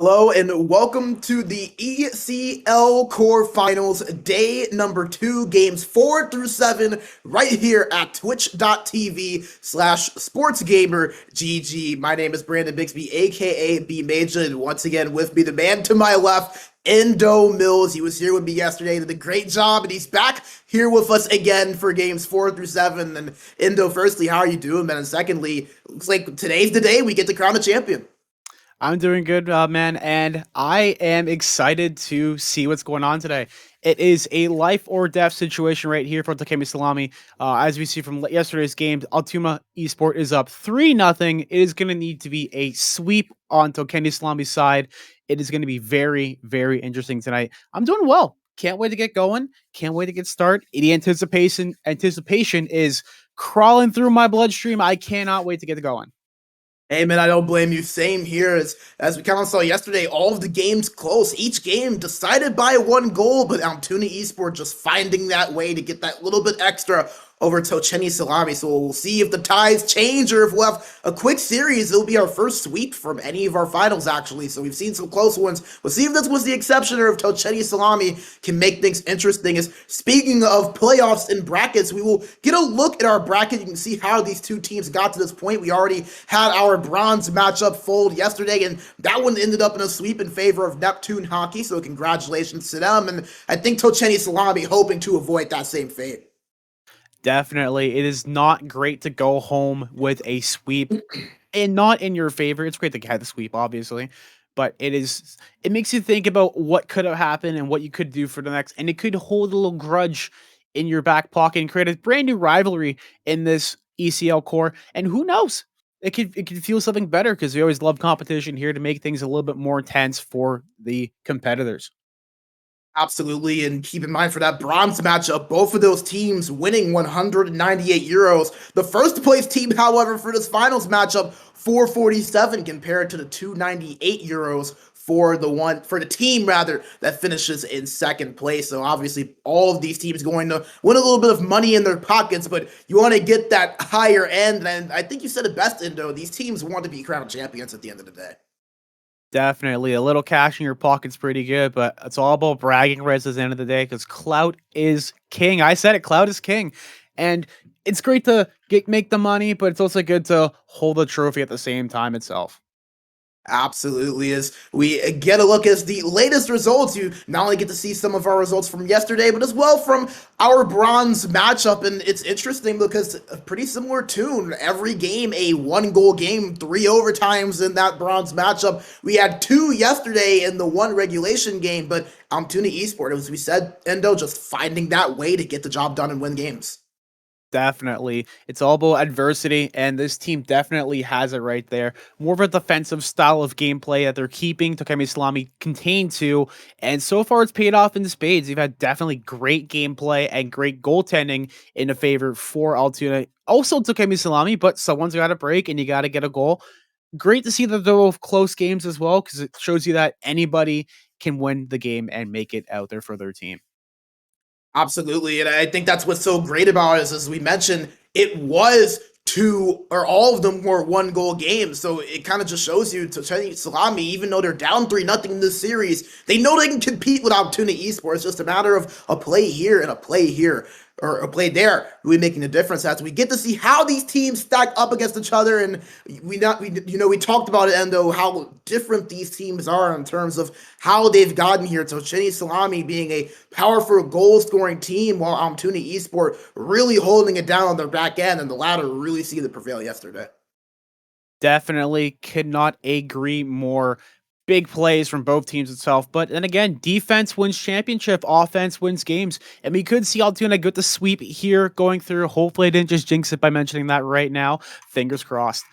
Hello and welcome to the ECL quarterfinals, day number 2, games 4 through 7, right here at twitch.tv/sportsgamergg. My name is Brandon Bixby, aka B Major, and once again with me, the man to my left, Endo Mills. He was here with me yesterday, did a great job, and he's back here with us again for games 4 through 7. And Endo, firstly, how are you doing, man? And secondly, looks like today's the day we get to crown a champion. I'm doing good, man, and I am excited to see what's going on today. It is a life or death situation right here for Točený Salámy. As we see from yesterday's game, Almtuna eSport is up 3-0. It is going to need to be a sweep on Točený Salámy's side. It is going to be very, very interesting tonight. I'm doing well. Can't wait to get going. Can't wait to get started. The anticipation is crawling through my bloodstream. I cannot wait to get going. Hey man, I don't blame you. Same here. As we kind of saw yesterday, all of the games close. Each game decided by one goal, but Almtuna eSport just finding that way to get that little bit extra over Točený Salámy. So we'll see if the ties change or if we'll have a quick series. It'll be our first sweep from any of our finals, actually. So we've seen some close ones. We'll see if this was the exception or if Točený Salámy can make things interesting. As speaking of playoffs and brackets, we will get a look at our bracket. You can see how these two teams got to this point. We already had our bronze matchup fold yesterday, and that one ended up in a sweep in favor of Neptune Hockey. So congratulations to them. And I think Točený Salámy hoping to avoid that same fate. Definitely. It is not great to go home with a sweep and not in your favor. It's great to get the sweep, obviously, but it makes you think about what could have happened and what you could do for the next, and it could hold a little grudge in your back pocket and create a brand new rivalry in this ECL core. And who knows? It could feel something better because we always love competition here to make things a little bit more intense for the competitors. Absolutely, and keep in mind for that bronze matchup, both of those teams winning 198 euros. The first place team, however, for this finals matchup, 447 compared to the 298 euros for the team rather that finishes in second place. So obviously all of these teams going to win a little bit of money in their pockets, but you want to get that higher end. And I think you said it best, Indo. These teams want to be crowned champions at the end of the day. Definitely. A little cash in your pocket's pretty good, but it's all about bragging rights at the end of the day because clout is king. I said it, clout is king. And it's great to make the money, but it's also good to hold the trophy at the same time itself. Absolutely. As we get a look at the latest results, you not only get to see some of our results from yesterday, but as well from our bronze matchup. And it's interesting because a pretty similar tune. Every game, a 1-goal game, 3 overtimes in that bronze matchup. We had 2 yesterday in the 1 regulation game, but Almtuna eSport, as we said, Endo, just finding that way to get the job done and win games. Definitely. It's all about adversity, and this team definitely has it right there. More of a defensive style of gameplay that they're keeping Točený Salámy contained to, and so far it's paid off in spades. They've had definitely great gameplay and great goaltending in the favor for Almtuna. Also Točený Salámy, but someone's got to break, and you got to get a goal. Great to see that they're both close games as well, because it shows you that anybody can win the game and make it out there for their team. Absolutely, and I think that's what's so great about it is, as we mentioned, it was 2 or all of them were 1-goal games, so it kind of just shows you Točený Salámy, even though they're down 3-0 in this series, they know they can compete with Almtuna eSport. It's just a matter of a play here and a play here, or a play there, really making a difference as we get to see how these teams stack up against each other. And we talked about it, Endo, how different these teams are in terms of how they've gotten here. Točený Salámy being a powerful goal-scoring team, while Almtuna eSport really holding it down on their back end, and the latter really seeing it prevail yesterday. Definitely could not agree more. Big plays from both teams itself, but then again, defense wins championship, offense wins games, and we could see Almtuna get the sweep here going through. Hopefully I didn't just jinx it by mentioning that right now. Fingers crossed.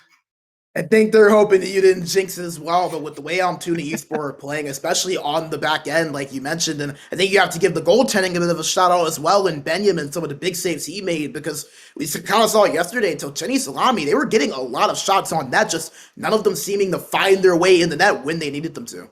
I think they're hoping that you didn't jinx it as well, but with the way Almtuna eSport are playing, especially on the back end, like you mentioned, and I think you have to give the goaltending a bit of a shout out as well, and Benjamin, some of the big saves he made, because we kind of saw yesterday, Točený Salámy, they were getting a lot of shots on net, just none of them seeming to find their way in the net when they needed them to.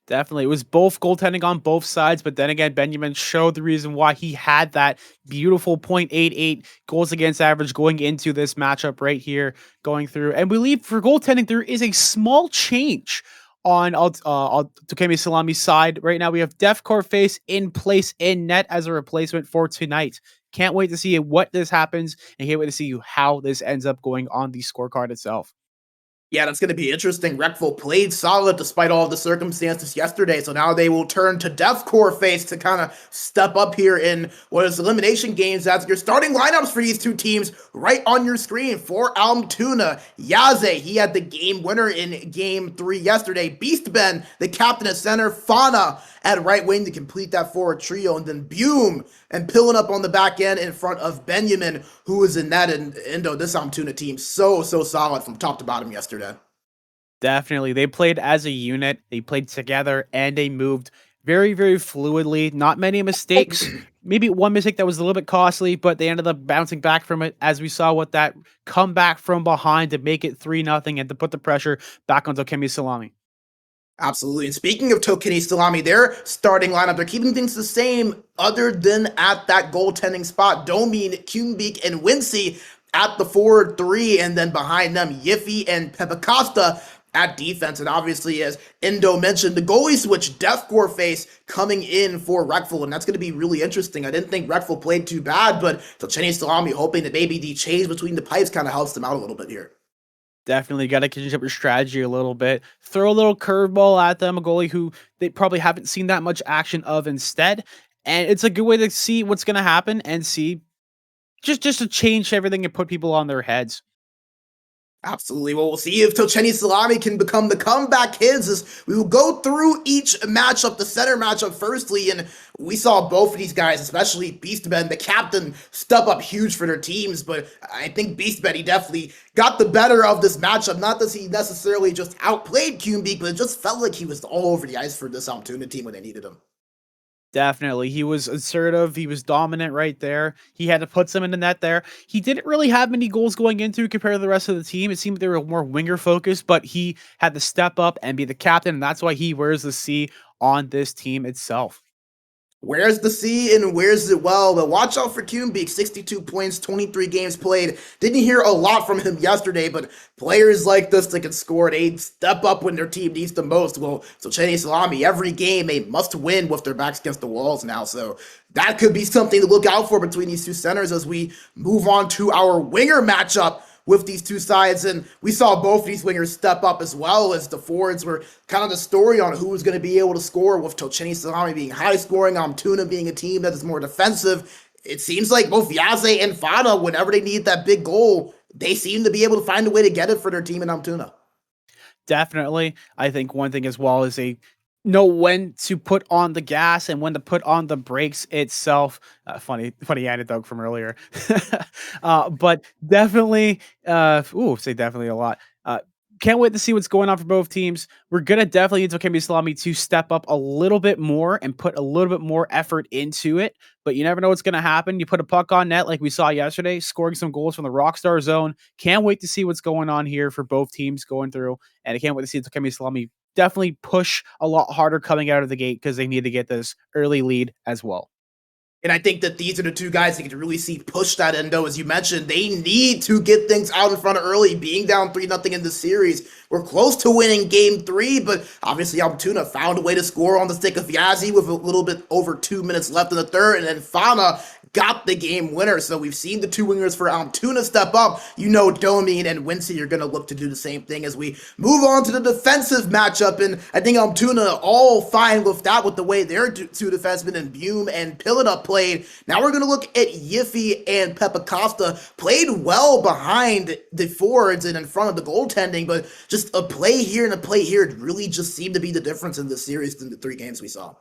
Definitely. It was both goaltending on both sides, but then again, Benjamin showed the reason why he had that beautiful .88 goals against average going into this matchup right here, going through. And we believe for goaltending, there is a small change on Tochemi Salami's side right now, we have Defcore Face in place in net as a replacement for tonight. Can't wait to see what this happens, and can't wait to see how this ends up going on the scorecard itself. Yeah, that's going to be interesting. Reckful played solid despite all the circumstances yesterday, so now they will turn to Deathcore Face to kind of step up here in what is elimination games. As your starting lineups for these two teams right on your screen. For Almtuna, Yaze, he had the game winner in game 3 yesterday. Beast Ben, the captain at center. Fauna at right wing to complete that forward trio, and then Bume and Pilling up on the back end in front of Benjamin, who was in that. And Indo, this Almtuna team so solid from top to bottom yesterday. Definitely. They played as a unit, they played together, and they moved very fluidly. Not many mistakes. Maybe one mistake that was a little bit costly, but they ended up bouncing back from it, as we saw with that comeback from behind to make it 3-0 and to put the pressure back on Tochemi Salami. Absolutely. And speaking of Točený Salámy, their starting lineup, they're keeping things the same other than at that goaltending spot. Domin, Kumbik, and Wincy at the forward 3, and then behind them, Yiffy and Pepe at defense. And obviously, as Indo mentioned, the goalie switch, Deathcore Face coming in for Reckful, and that's going to be really interesting. I didn't think Reckful played too bad, but Točený Salámy hoping that maybe the change between the pipes kind of helps them out a little bit here. Definitely got to change up your strategy a little bit. Throw a little curveball at them, a goalie who they probably haven't seen that much action of instead. And it's a good way to see what's going to happen and see just to change everything and put people on their heads. Absolutely. Well, we'll see if Točený Salámy can become the comeback kids as we will go through each matchup, the center matchup firstly, and we saw both of these guys, especially Beastman, the captain, step up huge for their teams, but I think Beastman, he definitely got the better of this matchup. Not that he necessarily just outplayed Kumbik, but it just felt like he was all over the ice for this Almtuna team when they needed him. Definitely. He was assertive. He was dominant right there. He had to put some in the net there. He didn't really have many goals going into compared to the rest of the team. It seemed they were more winger focused, but he had to step up and be the captain, and that's why he wears the C on this team itself. Where's the C and where's it well? But watch out for Kumbik, 62 points, 23 games played. Didn't hear a lot from him yesterday, but players like this that can score, they step up when their team needs the most. Well, Točený Salámy, every game they must win with their backs against the walls now. So that could be something to look out for between these two centers as we move on to our winger matchup with these two sides. And we saw both of these wingers step up as well, as the forwards were kind of the story on who was going to be able to score, with Točený Salámy being high scoring, Almtuna being a team that is more defensive. It seems like both Yaze and Fana, whenever they need that big goal, they seem to be able to find a way to get it for their team in Almtuna. Definitely. I think one thing as well is they know when to put on the gas and when to put on the brakes itself. Funny anecdote from earlier. But definitely, say definitely a lot. Can't wait to see what's going on for both teams. We're going to definitely need Tochemi Salámy to step up a little bit more and put a little bit more effort into it. But you never know what's going to happen. You put a puck on net like we saw yesterday, scoring some goals from the Rockstar zone. Can't wait to see what's going on here for both teams going through. And I can't wait to see Tochemi Salámy definitely push a lot harder coming out of the gate because they need to get this early lead as well. And I think that these are the two guys that can really see push that Endo. As you mentioned, they need to get things out in front early, being down 3-0 in the series. We're close to winning game 3, but obviously Almtuna found a way to score on the stick of Yazi with a little bit over 2 minutes left in the third, and then Fana got the game winner. So we've seen the two wingers for Almtuna step up. You know, Domin and Wincy are going to look to do the same thing as we move on to the defensive matchup. And I think Almtuna all fine with that, with the way their two defensemen and Bume and Pilina played. Now we're going to look at Yiffy and Pepe played well behind the forwards and in front of the goaltending, but just a play here and a play here really just seemed to be the difference in the series in the 3 games we saw.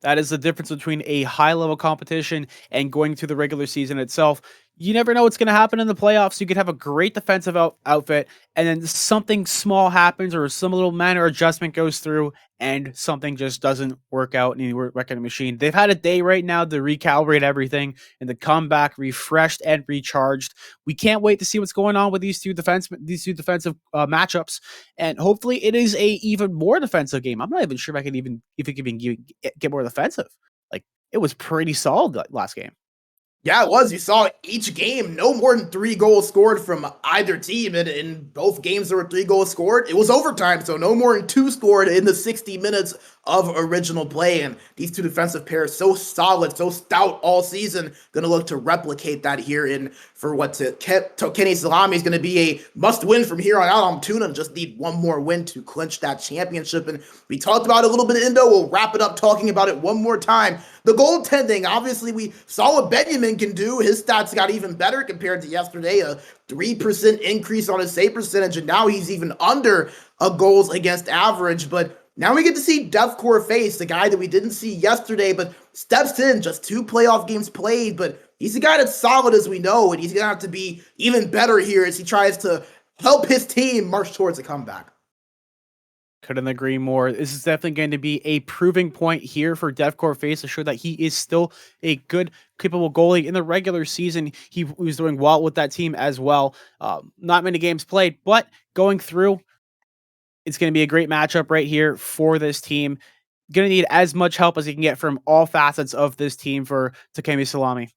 That is the difference between a high-level competition and going through the regular season itself. You never know what's going to happen in the playoffs. You could have a great defensive outfit, and then something small happens or some little minor adjustment goes through, and something just doesn't work out in the reckoning machine. They've had a day right now to recalibrate everything and to come back refreshed and recharged. We can't wait to see what's going on with these two defensive matchups, and hopefully it is a even more defensive game. I'm not even sure if it can even get more defensive. Like, it was pretty solid last game. Yeah, it was. You saw each game, no more than 3 goals scored from either team. And in both games, there were 3 goals scored. It was overtime, so no more than 2 scored in the 60 minutes of original play. And these two defensive pairs, so solid, so stout all season, going to look to replicate that here in for what Točený Salámy is going to be a must-win from here on out. Almtuna just need one more win to clinch that championship. And we talked about it a little bit, Indo. We'll wrap it up talking about it one more time. The goaltending, obviously, we saw what Benjamin can do. His stats got even better compared to yesterday, a 3% increase on his save percentage, and now he's even under a goals against average. But now we get to see Deathcore Face, the guy that we didn't see yesterday, but steps in, just 2 playoff games played. But he's a guy that's solid, as we know, and he's going to have to be even better here as he tries to help his team march towards a comeback. Couldn't agree more. This is definitely going to be a proving point here for Deathcore Face to show that he is still a good, capable goalie. In the regular season, he was doing well with that team as well. Not many games played, but going through, it's going to be a great matchup right here for this team. Going to need as much help as he can get from all facets of this team for Točený Salámy.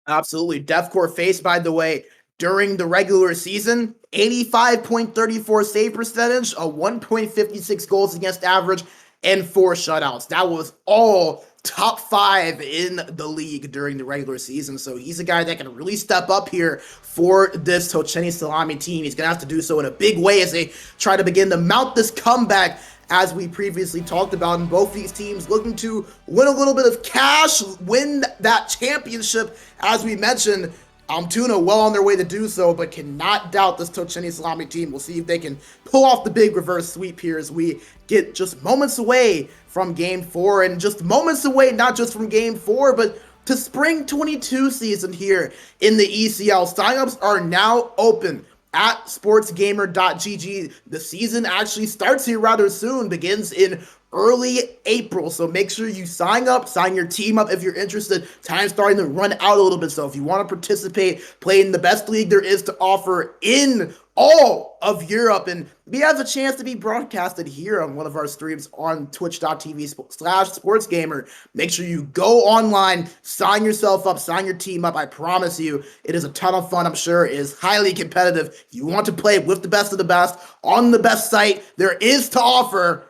Absolutely. Deathcore Face, by the way, during the regular season, 85.34 save percentage, a 1.56 goals against average, and 4 shutouts. That was all top 5 in the league during the regular season. So he's a guy that can really step up here for this Točený Salámy team. He's going to have to do so in a big way as they try to begin to mount this comeback, as we previously talked about. And both these teams looking to win a little bit of cash, win that championship. As we mentioned, Almtuna well on their way to do so, but cannot doubt this Točený Salámy team. We'll see if they can pull off the big reverse sweep here as we get just moments away from Game 4, and just moments away not just from Game 4, but to Spring 22 season here in the ECL. Signups are now open at sportsgamer.gg. The season actually starts here rather soon, begins in early April, so make sure you sign up, sign your team up if you're interested. Time's starting to run out a little bit, so if you want to participate, play in the best league there is to offer in all of Europe, and we have a chance to be broadcasted here on one of our streams on twitch.tv/sportsgamer. Make sure you go online, sign yourself up, sign your team up. I promise you, it is a ton of fun. I'm sure it is highly competitive. If you want to play with the best of the best on the best site there is to offer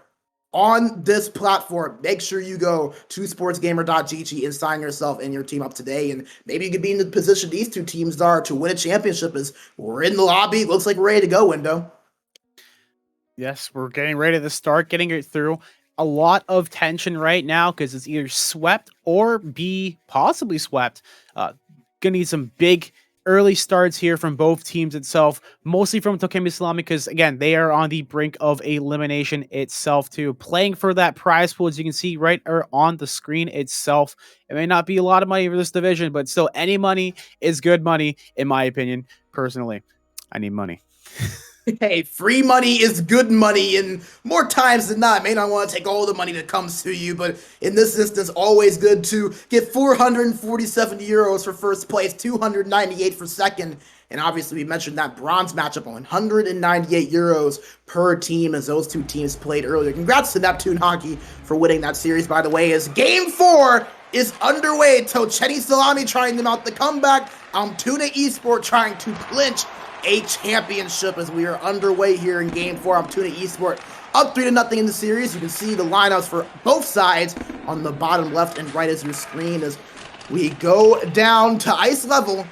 on this platform, make sure you go to sportsgamer.gg and sign yourself and your team up today. And maybe you could be in the position these two teams are to win a championship, as we're in the lobby. Looks like we're ready to go, Window. Yes, we're getting ready to start getting it through. A lot of tension right now because it's either swept or be possibly swept. Gonna need some big early starts here from both teams itself, mostly from Točený Salámy, because again, they are on the brink of elimination itself too. Playing for that prize pool, as you can see right on the screen itself. It may not be a lot of money for this division, but still, any money is good money, in my opinion. Personally, I need money. Hey, free money is good money, and more times than not, may not want to take all the money that comes to you, but in this instance, always good to get 447 euros for first place, 298 for second, and obviously we mentioned that bronze matchup on 198 euros per team as those two teams played earlier. Congrats to Neptune Hockey for winning that series, by the way, as Game 4 is underway. Točený Salámy trying to mount the comeback, Almtuna eSport trying to clinch a championship as we are underway here in Game 4. Almtuna eSport up 3-0 in the series. You can see the lineups for both sides on the bottom left and right as your screen as we go down to ice level,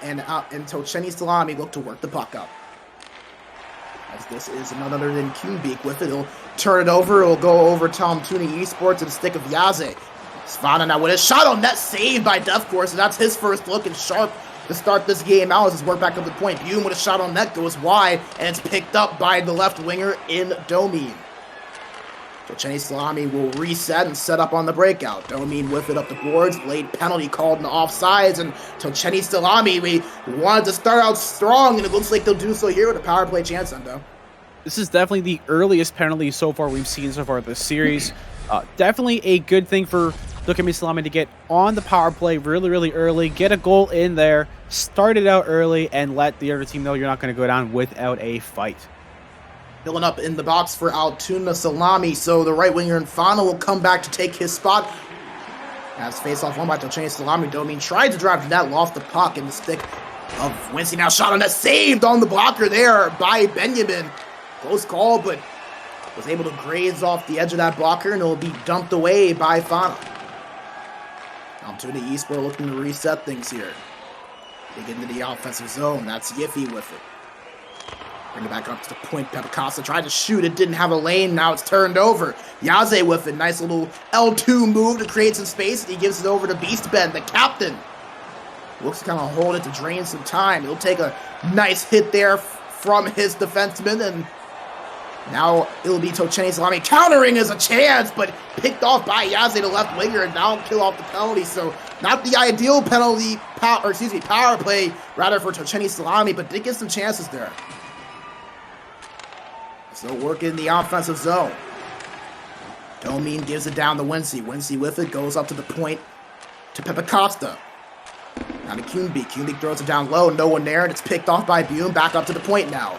and Točený Salámy look to work the puck up. As this is none other than Kuhnbeek with it. He'll turn it over. It'll go over to Almtuna eSport to the stick of Yaze. Svana now with a shot on net, saved by Deathcore, so that's his first look, and sharp to start this game out as his work back up the point. Bume with a shot on net goes wide, and it's picked up by the left winger in Domine. Točený Salámy will reset and set up on the breakout. Domine with it up the boards. Late penalty called in the offsides, and Točený Salámy, we wanted to start out strong, and it looks like they'll do so here with a power play chance, Endo. This is definitely the earliest penalty so far we've seen so far this series. Definitely a good thing for Točený Salámy to get on the power play really early, get a goal in there, start it out early, and let the other team know you're not going to go down without a fight. Filling up in the box for Almtuna Salámy, so the right winger Infano will come back to take his spot. Has face-off won by Točený Salámy. Domin tried to drive to net, lost the puck in the stick of Wincy. Now shot on net, saved on the blocker there by Benjamin. Close call, but was able to graze off the edge of that blocker, and it will be dumped away by Fana. Almtuna eSport looking to reset things here. They get into the offensive zone. That's Yiffy with it. Bring it back up to the point. Pepakasa tried to shoot it, didn't have a lane. Now it's turned over. Yaze with it. Nice little L2 move to create some space. He gives it over to Beastben, the captain. Looks to kind of hold it to drain some time. He'll take a nice hit there from his defenseman, and now it'll be Točený Salámy countering as a chance, but picked off by Yaze, the left winger, and now kill off the penalty. So not the ideal power play rather for Točený Salámy, but did get some chances there. Still working in the offensive zone. Domin gives it down to Wincy. Wincy with it, goes up to the point to Pepakasta. Now to Kuhnbeek. Kuhnbeek throws it down low, no one there, and it's picked off by Bume. Back up to the point now.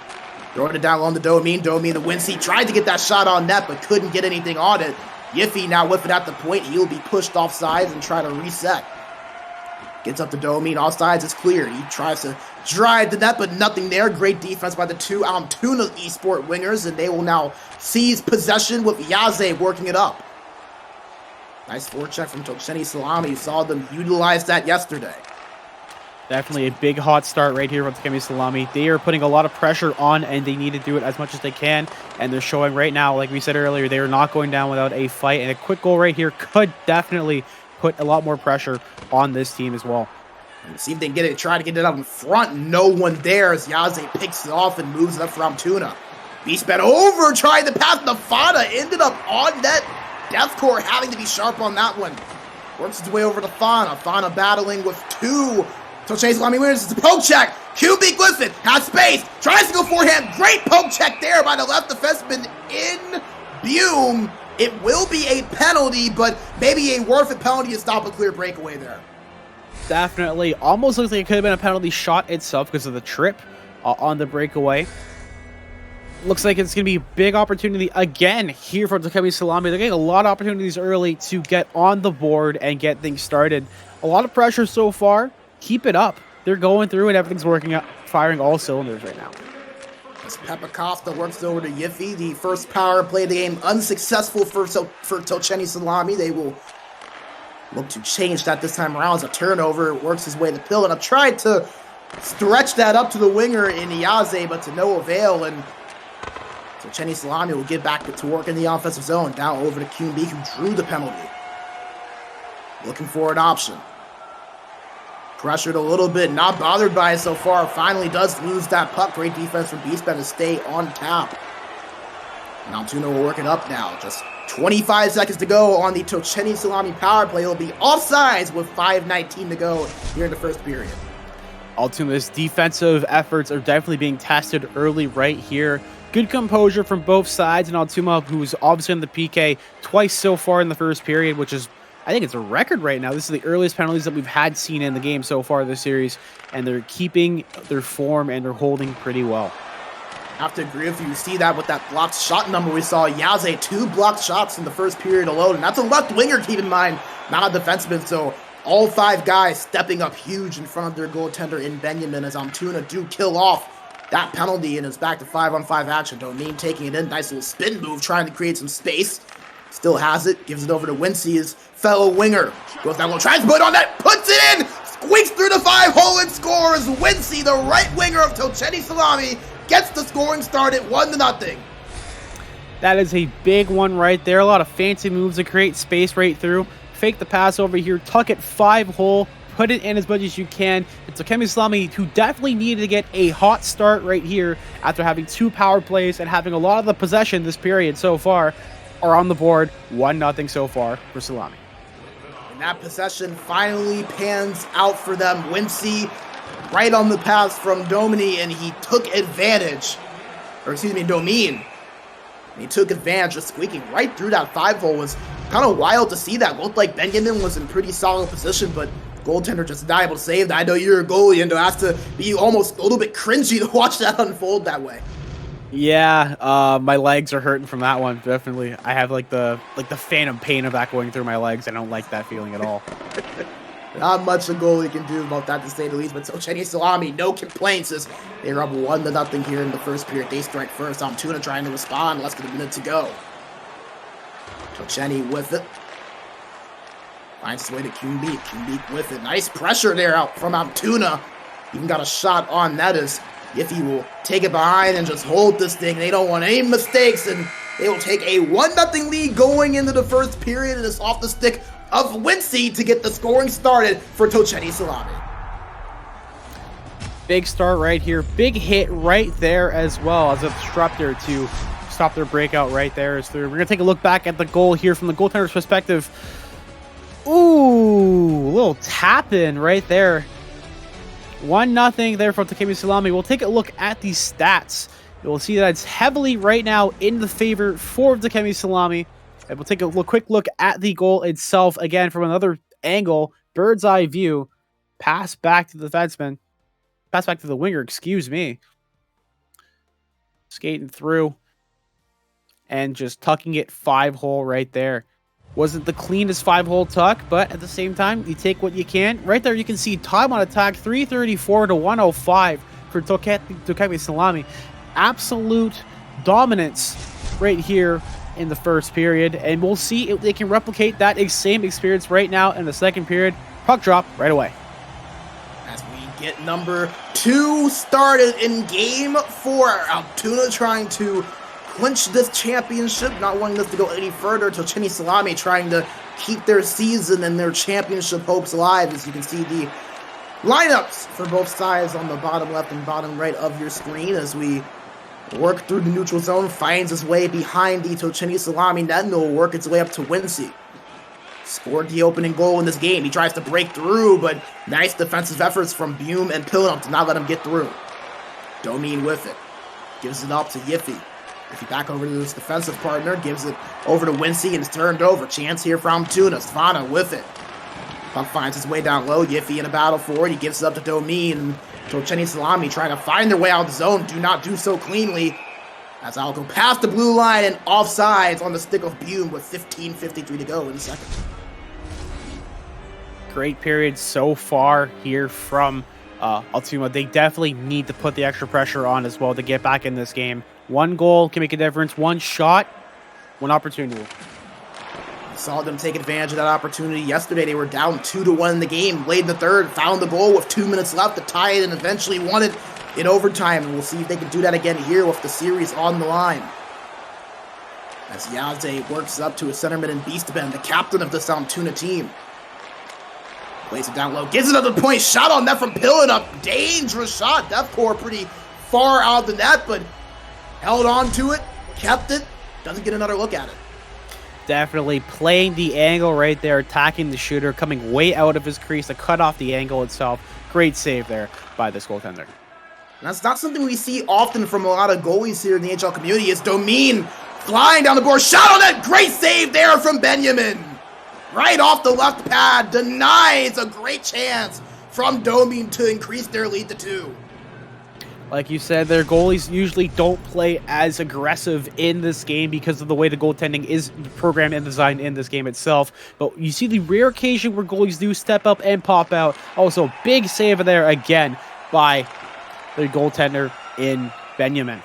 Throwing it down low to Domin. Domin to Wincy. Tried to get that shot on net, but couldn't get anything on it. Yiffy now with it at the point. He'll be pushed off sides and try to reset. Gets up to Domin. Off sides is cleared. He tries to drive the net, but nothing there. Great defense by the two Almtuna eSport wingers, and they will now seize possession with Yaze working it up. Nice forecheck from Točený Salámy. You saw them utilize that yesterday. Definitely a big hot start right here from Točený Salámy. They are putting a lot of pressure on, and they need to do it as much as they can. And they're showing right now, like we said earlier, they are not going down without a fight. And a quick goal right here could definitely put a lot more pressure on this team as well. And see if they can get it. Try to get it up in front. No one there as Yaze picks it off and moves it up for Almtuna. Beastman over, trying to pass the Fana. Ended up on net. Deathcore having to be sharp on that one. Works its way over to Fana. Fana battling with two Točený Salámy winners. It's a poke check. Kuhnbeek with it. Has space. Tries to go forehand. Great poke check there by the left defenseman in Bume. It will be a penalty, but maybe a worth it penalty to stop a clear breakaway there. Definitely. Almost looks like it could have been a penalty shot itself because of the trip on the breakaway. Looks like it's going to be a big opportunity again here for Točený Salámy. They're getting a lot of opportunities early to get on the board and get things started. A lot of pressure so far. Keep it up. They're going through and everything's working out, firing all cylinders right now. As Pepakasta works over to Yiffy, the first power play of the game unsuccessful for Točený Salámy. They will look to change that this time around as a turnover. It works his way to the pill, and I've tried to stretch that up to the winger in Yaze, but to no avail, and Točený Salámy will get back to work in the offensive zone. Down over to Kuhnbeek, who drew the penalty. Looking for an option. Pressured a little bit, not bothered by it so far. Finally does lose that puck. Great defense from Beastman to stay on top. And Almtuna will work it up now. Just 25 seconds to go on the Točený Salámy power play. It'll be offsides with 5:19 to go here in the first period. Almtuna's defensive efforts are definitely being tested early right here. Good composure from both sides, and Almtuna, who's obviously on the PK twice so far in the first period, which is, I think it's a record right now. This is the earliest penalties that we've had seen in the game so far this series, and they're keeping their form and they're holding pretty well. I have to agree with you. You see that with that blocked shot number we saw. Yaze, 2 blocked shots in the first period alone, and that's a left winger, keep in mind, not a defenseman. So all 5 guys stepping up huge in front of their goaltender in Benjamin as Almtuna do kill off that penalty, and it's back to 5-on-5 action. Domin taking it in. Nice little spin move, trying to create some space. Still has it. Gives it over to Wincy, his fellow winger. Goes down low, tries to put it on net, puts it in! Squeaks through the 5-hole and scores! Wincy, the right winger of Točený Salámy, gets the scoring started 1-0. That is a big one right there. A lot of fancy moves to create space right through. Fake the pass over here, tuck it 5-hole, put it in as much as you can. It's Točený Salámy, who definitely needed to get a hot start right here after having 2 power plays and having a lot of the possession this period so far, are on the board. 1-0 so far for Salámy. And that possession finally pans out for them. Wincy right on the pass from Domini, and he took advantage. Or excuse me, Domin. He took advantage of squeaking right through that 5-hole. Was kind of wild to see that. Looked like Benjamin was in pretty solid position, but goaltender just not able to save that. I know you're a goalie, and it has to be almost a little bit cringy to watch that unfold that way. Yeah, my legs are hurting from that one. Definitely, I have like the phantom pain of that going through my legs. I don't like that feeling at all. Not much a goalie can do about that, to say the least, but Točený Salámy, no complaints as they're up 1-0 here in the first period. They strike first. Almtuna trying to respond. Less than a minute to go. Točený with it. Finds his way to Kumbeek. Kumbeek with it. Nice pressure there out from Almtuna. Even got a shot on that as Yiffy will take it behind and just hold this thing. They don't want any mistakes, and they will take a 1-0 lead going into the first period, and it's off the stick of Wincy to get the scoring started for Točený Salámy. Big start right here. Big hit right there as well as a disruptor to stop their breakout right there. We're going to take a look back at the goal here from the goaltender's perspective. Ooh, a little tap in right there. 1-0 there for Točený Salámy. We'll take a look at the stats. You'll see that it's heavily right now in the favor for Točený Salámy. And we'll take a quick look at the goal itself again from another angle, bird's eye view. Pass back to the defenseman. Pass back to the winger, excuse me. Skating through and just tucking it 5-hole right there. Wasn't the cleanest 5-hole tuck, but at the same time, you take what you can. Right there, you can see time on attack, 334 to 105 for Točený Salámy. Absolute dominance right here in the first period, and we'll see if they can replicate that same experience right now in the second period. Puck drop right away. As we get number 2 started in game 4, Almtuna trying to clinch this championship, not wanting this to go any further. Točený Salámy trying to keep their season and their championship hopes alive. As you can see the lineups for both sides on the bottom left and bottom right of your screen as we work through the neutral zone, finds his way behind the Točený Salámy net, and will work its way up to Wincy. Scored the opening goal in this game. He tries to break through, but nice defensive efforts from Bume and Pillenum to not let him get through. Domine with it. Gives it up to Yiffy. Yiffy back over to his defensive partner. Gives it over to Wincy, and it's turned over. Chance here from Almtuna. Svana with it. Puck finds his way down low. Yiffy in a battle for it. He gives it up to Domine. Točený Salámy trying to find their way out of the zone. Do not do so cleanly. As I'll go past the blue line and offsides on the stick of Bume with 15:53 to go in the second. Great period so far here from Almtuna. They definitely need to put the extra pressure on as well to get back in this game. One goal can make a difference. One shot, one opportunity. Saw them take advantage of that opportunity yesterday. They were down 2-1 in the game. Late in the third, found the goal with 2 minutes left to tie it and eventually won it in overtime. And we'll see if they can do that again here with the series on the line. As Yaze works up to a centerman in Beastman, the captain of this Almtuna team. Plays it down low, gives it another point, shot on net from Pillenum. Dangerous shot. Deathcore pretty far out of the net, but held on to it, kept it, doesn't get another look at it. Definitely playing the angle right there, attacking the shooter, coming way out of his crease to cut off the angle itself. Great save there by this goaltender. And that's not something we see often from a lot of goalies here in the HL community. It's Domine flying down the board, shot on that, great save there from Benjamin. Right off the left pad, denies a great chance from Domine to increase their lead to 2. Like you said, their goalies usually don't play as aggressive in this game because of the way the goaltending is programmed and designed in this game itself. But you see the rare occasion where goalies do step up and pop out. Also, big save there again by the goaltender in Benjamin.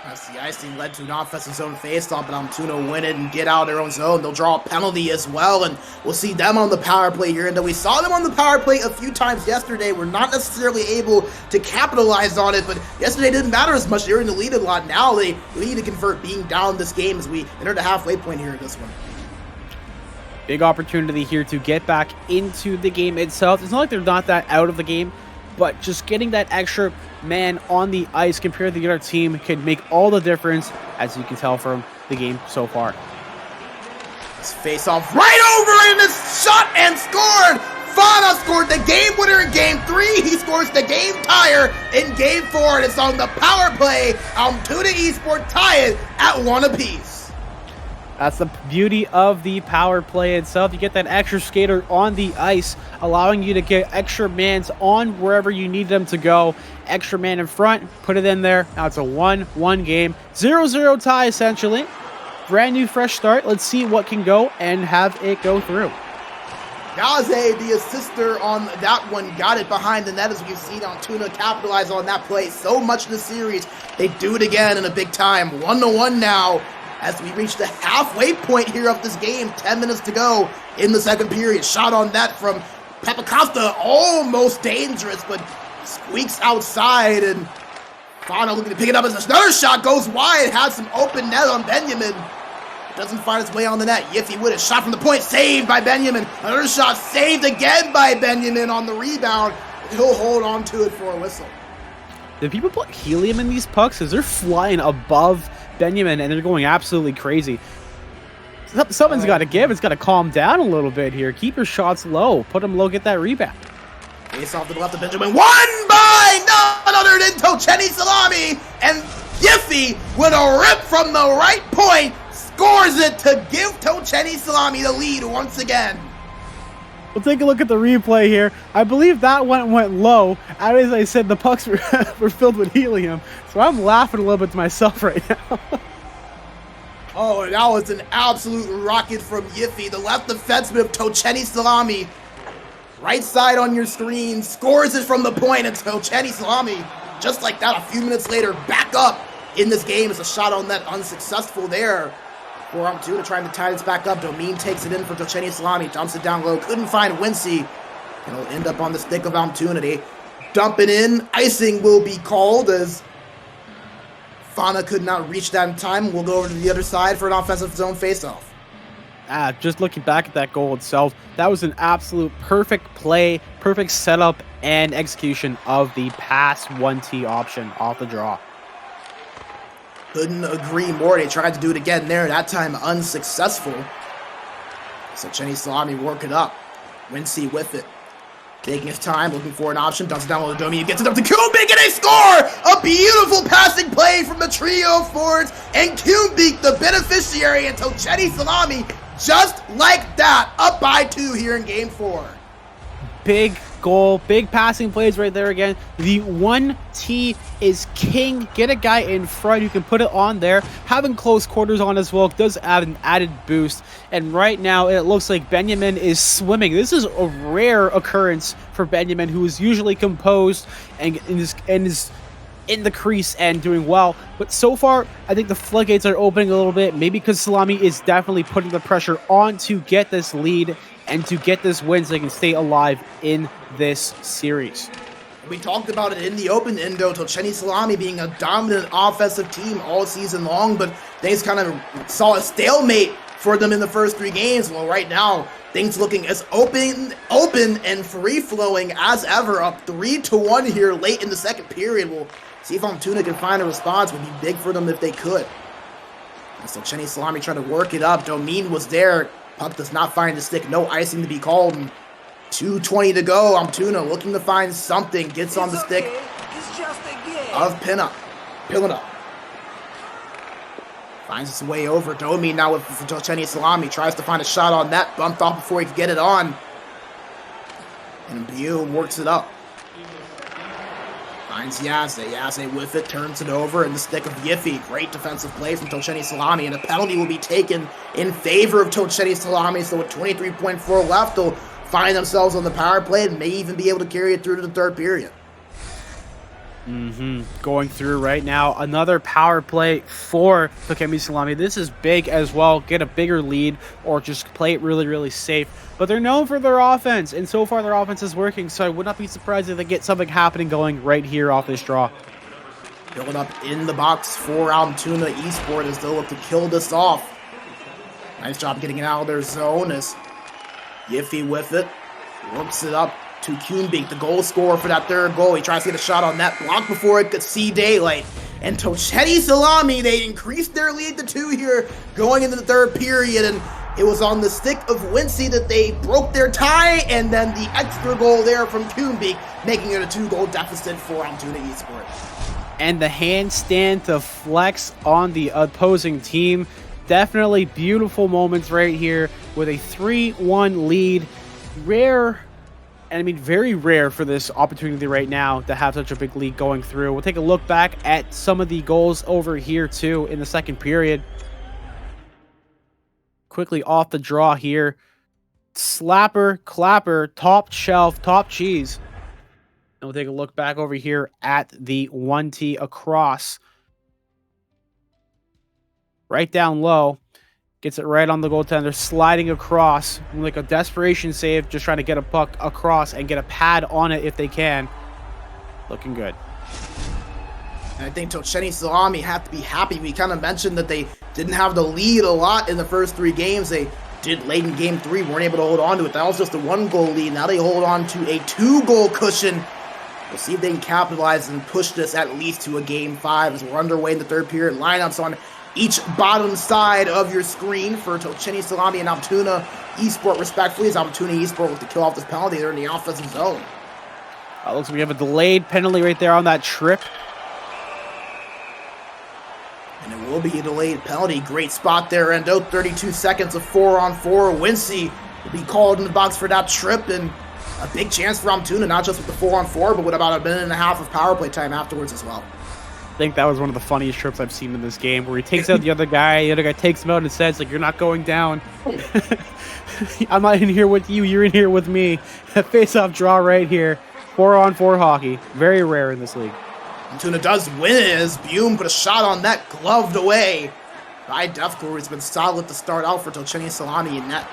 As the icing led to an offensive zone faceoff, but Almtuna win it and get out of their own zone. They'll draw a penalty as well, and we'll see them on the power play here. And though we saw them on the power play a few times yesterday, we're not necessarily able to capitalize on it, but yesterday didn't matter as much. They were in the lead a lot. Now they need to convert being down this game as we enter the halfway point here in this one. Big opportunity here to get back into the game itself. It's not like they're not that out of the game, but just getting that extra man on the ice compared to the other team can make all the difference, as you can tell from the game so far. This face off right over and it's shot and scored! Fana scored the game winner in game 3. He scores the game tire in game 4, and it's on the power play. Almtuna eSport tie it at 1 apiece. That's the beauty of the power play itself. You get that extra skater on the ice, allowing you to get extra mans on wherever you need them to go. Extra man in front, put it in there. Now it's a 1-1 game. 0-0 tie, essentially. Brand new, fresh start. Let's see what can go and have it go through. Gaze, the assister on that one, got it behind the net, as we've seen Almtuna capitalize on that play so much in the series. They do it again in a big time. 1-1 now, as we reach the halfway point here of this game. 10 minutes to go in the second period. Shot on net from Papacosta, almost dangerous, but squeaks outside, and Fana looking to pick it up as another shot goes wide. Has some open net on Benjamin. Doesn't find its way on the net. Yiffy with it. Shot from the point. Saved by Benjamin. Another shot saved again by Benjamin on the rebound. He'll hold on to it for a whistle. Did people put helium in these pucks? Because they're flying above Benjamin and they're going absolutely crazy. Something's got to give. It's got to calm down a little bit here. Keep your shots low. Put them low. Get that rebound. Face off to the left of Benjamin. Won by none other than Točený Salámy. And Yiffy with a rip from the right point scores it to give Točený Salámy the lead once again. We'll take a look at the replay here. I believe that one went low. As I said, the pucks were filled with helium. So I'm laughing a little bit to myself right now. Oh, that was an absolute rocket from Yiffy. The left defenseman of Točený Salámy. Right side on your screen. Scores it from the point. And Točený Salámy, just like that, a few minutes later, back up in this game as a shot on net unsuccessful there. For Almtuna trying to tie this back up. Domine takes it in for Točený Salámy. Dumps it down low. Couldn't find Wincy. It'll end up on the stick of Almtuna. They dump it in. Icing will be called as Fana could not reach that in time. We'll go over to the other side for an offensive zone faceoff. Just looking back at that goal itself, that was an absolute perfect play, perfect setup, and execution of the pass 1T option off the draw. Couldn't agree more. They tried to do it again there, that time unsuccessful. So Točený Salámy work it up. Wincy with it. Taking his time, looking for an option. Dumps it down with the Domi. Gets it up to Kubik, and they score! A beautiful passing play from the trio of forwards. And Kubik, the beneficiary, and Točený Salámy, just like that, up by 2 here in Game 4. Big goal, big passing plays right there again. The 1T is king. Get a guy in front who can put it on there. Having close quarters on as well does add an added boost. And right now it looks like Benjamin is swimming. This is a rare occurrence for Benjamin, who is usually composed and is in the crease and doing well. But so far, I think the floodgates are opening a little bit. Maybe because Salámy is definitely putting the pressure on to get this lead and to get this win so they can stay alive in this series. We talked about it in the open endo, Točený Salámy being a dominant offensive team all season long, but things kind of saw a stalemate for them in the first 3 games. Well, right now, things looking as open and free-flowing as ever, up 3-1 here late in the second period. We'll see if Almtuna can find a response. Would be big for them if they could. So Točený Salámy trying to work it up. Domine was there. Puck does not find the stick. No icing to be called. And 2:20 to go. Almtuna looking to find something. Gets on the stick of Pinnup. Finds its way over. Domine now with Točený Salámy. Tries to find a shot on that. Bumped off before he could get it on. And Biu works it up. Finds Yaze. Yaze with it, turns it over, and the stick of Yiffy. Great defensive play from Točený Salámy, and a penalty will be taken in favor of Točený Salámy. So with 23.4 left, they'll find themselves on the power play and may even be able to carry it through to the third period. Going through right now, another power play for Točený Salámy. This is big as well. Get a bigger lead or just play it really, really safe. But they're known for their offense, and so far their offense is working, so I would not be surprised if they get something happening going right here off this draw. Building up in the box for Almtuna eSport as they'll look to kill this off. Nice job getting it out of their zone as Yiffy with it. Works it up to Kubik, the goal scorer for that third goal. He tries to get a shot on that block before it could see daylight. And Točený Salámy, they increased their lead to 2 here going into the third period, and it was on the stick of Wincy that they broke their tie, and then the extra goal there from Kubik, making it a 2-goal deficit for Almtuna eSport. And the handstand to flex on the opposing team. Definitely beautiful moments right here with a 3-1 lead. Rare, and I mean very rare for this opportunity right now to have such a big lead going through. We'll take a look back at some of the goals over here too in the second period. Quickly off the draw here. Slapper, clapper, top shelf, top cheese. And we'll take a look back over here at the 1T across. Right down low. Gets it right on the goaltender, sliding across. Like a desperation save, just trying to get a puck across and get a pad on it if they can. Looking good. And I think Točený Salámy have to be happy. We kind of mentioned that they didn't have the lead a lot in the first 3 games. They did late in game 3, weren't able to hold on to it. That was just a 1-goal lead. Now they hold on to a 2-goal cushion. We'll see if they can capitalize and push this at least to a game 5 as we're underway in the third period. Lineups on each bottom side of your screen for Točený Salámy and Almtuna eSport respectively, as Almtuna eSport with to kill off this penalty. They're in the offensive zone. Looks like we have a delayed penalty right there on that trip. And it will be a delayed penalty. Great spot there, Endo. 32 seconds of 4-on-4. Wincy will be called in the box for that trip, and a big chance for Almtuna, not just with the 4-on-4, but with about 1.5 minutes of power play time afterwards as well. I think that was one of the funniest trips I've seen in this game, where he takes out the other guy takes him out and says, like, you're not going down. I'm not in here with you, you're in here with me. Face-off draw right here. 4-on-4 hockey. Very rare in this league. Almtuna does win it as Bume put a shot on net, gloved away by Defcore. It's been solid to start out for Točený Salámy in net.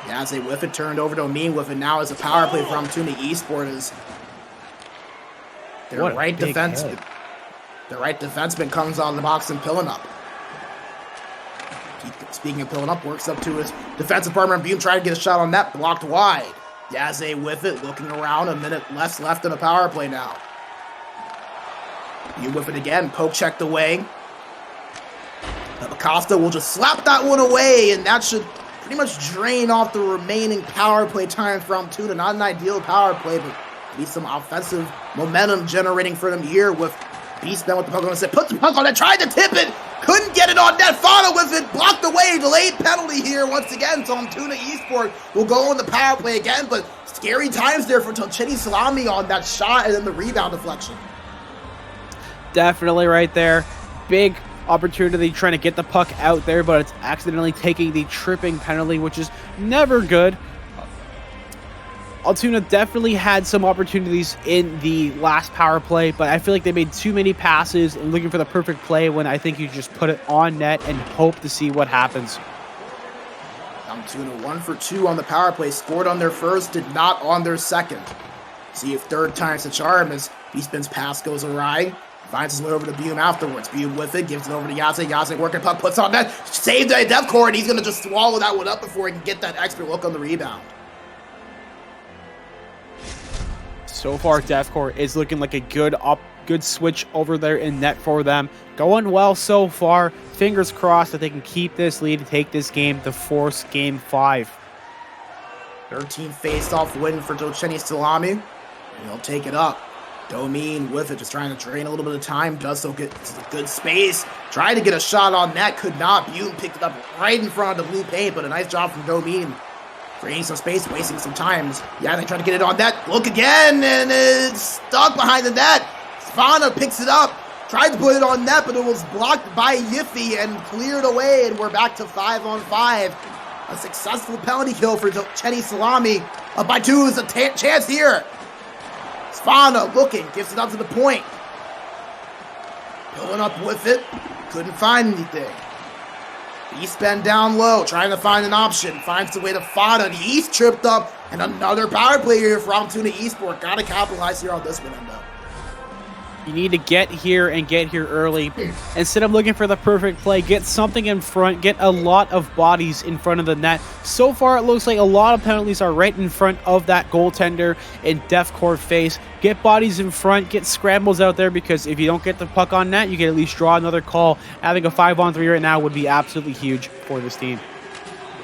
Yeah, as they whiff it, turned over to Amin with it now as a power play for Almtuna eSport is their right defenseman. Their right defenseman comes on the box and pilling up. Speaking of pilling up, works up to his defensive partner. Bume trying to get a shot on net, blocked wide. Yeah, as they whiff it, looking around, 1 minute less left in a power play now. You whiff it again, poke checked away. Acosta will just slap that one away, and that should pretty much drain off the remaining power play time for Almtuna. Not an ideal power play, but at least some offensive momentum generating for them here with Beastman with the puck on the set. Put the puck on it, tried to tip it, couldn't get it on net. Fana with it, blocked away, delayed penalty here once again. So Almtuna eSport will go on the power play again, but scary times there for Točený Salámy on that shot and then the rebound deflection. Definitely right there. Big opportunity trying to get the puck out there, but it's accidentally taking the tripping penalty, which is never good. Almtuna definitely had some opportunities in the last power play, but I feel like they made too many passes and looking for the perfect play when I think you just put it on net and hope to see what happens. Almtuna 1 for 2 on the power play, scored on their first, did not on their second. See if third time's the charm as Beastman's pass goes awry. Finds his way over to Bume afterwards. Bume with it, gives it over to Yase. Yase working puck, puts on net, saved by Defcore, and he's going to just swallow that one up before he can get that extra look on the rebound. So far, Defcore is looking like a good switch over there in net for them. Going well so far. Fingers crossed that they can keep this lead and take this game to force game 5. 13 face-off win for Točený Salámy. And he'll take it up. Domin with it, just trying to drain a little bit of time. Does so good space. Tried to get a shot on net, could not. Bume picked it up right in front of the blue paint, but a nice job from Domin. Creating some space, wasting some times. Yeah, they try to get it on net. Look again, and it's stuck behind the net. Fana picks it up. Tried to put it on net, but it was blocked by Yiffy and cleared away, and we're back to 5-on-5. A successful penalty kill for Točený Salámy. Up by 2 is a chance here. Fana looking, gives it up to the point. Pulling up with it, couldn't find anything. Beastman down low, trying to find an option. Finds the way to Fana. The East tripped up, and another power play here for Almtuna eSport. Gotta capitalize here on this one, Endo. You need to get here and get here early. Instead of looking for the perfect play, get something in front, get a lot of bodies in front of the net. So far, it looks like a lot of penalties are right in front of that goaltender in Defcore face. Get bodies in front, get scrambles out there, because if you don't get the puck on net, you can at least draw another call. Having a 5-on-3 right now would be absolutely huge for this team.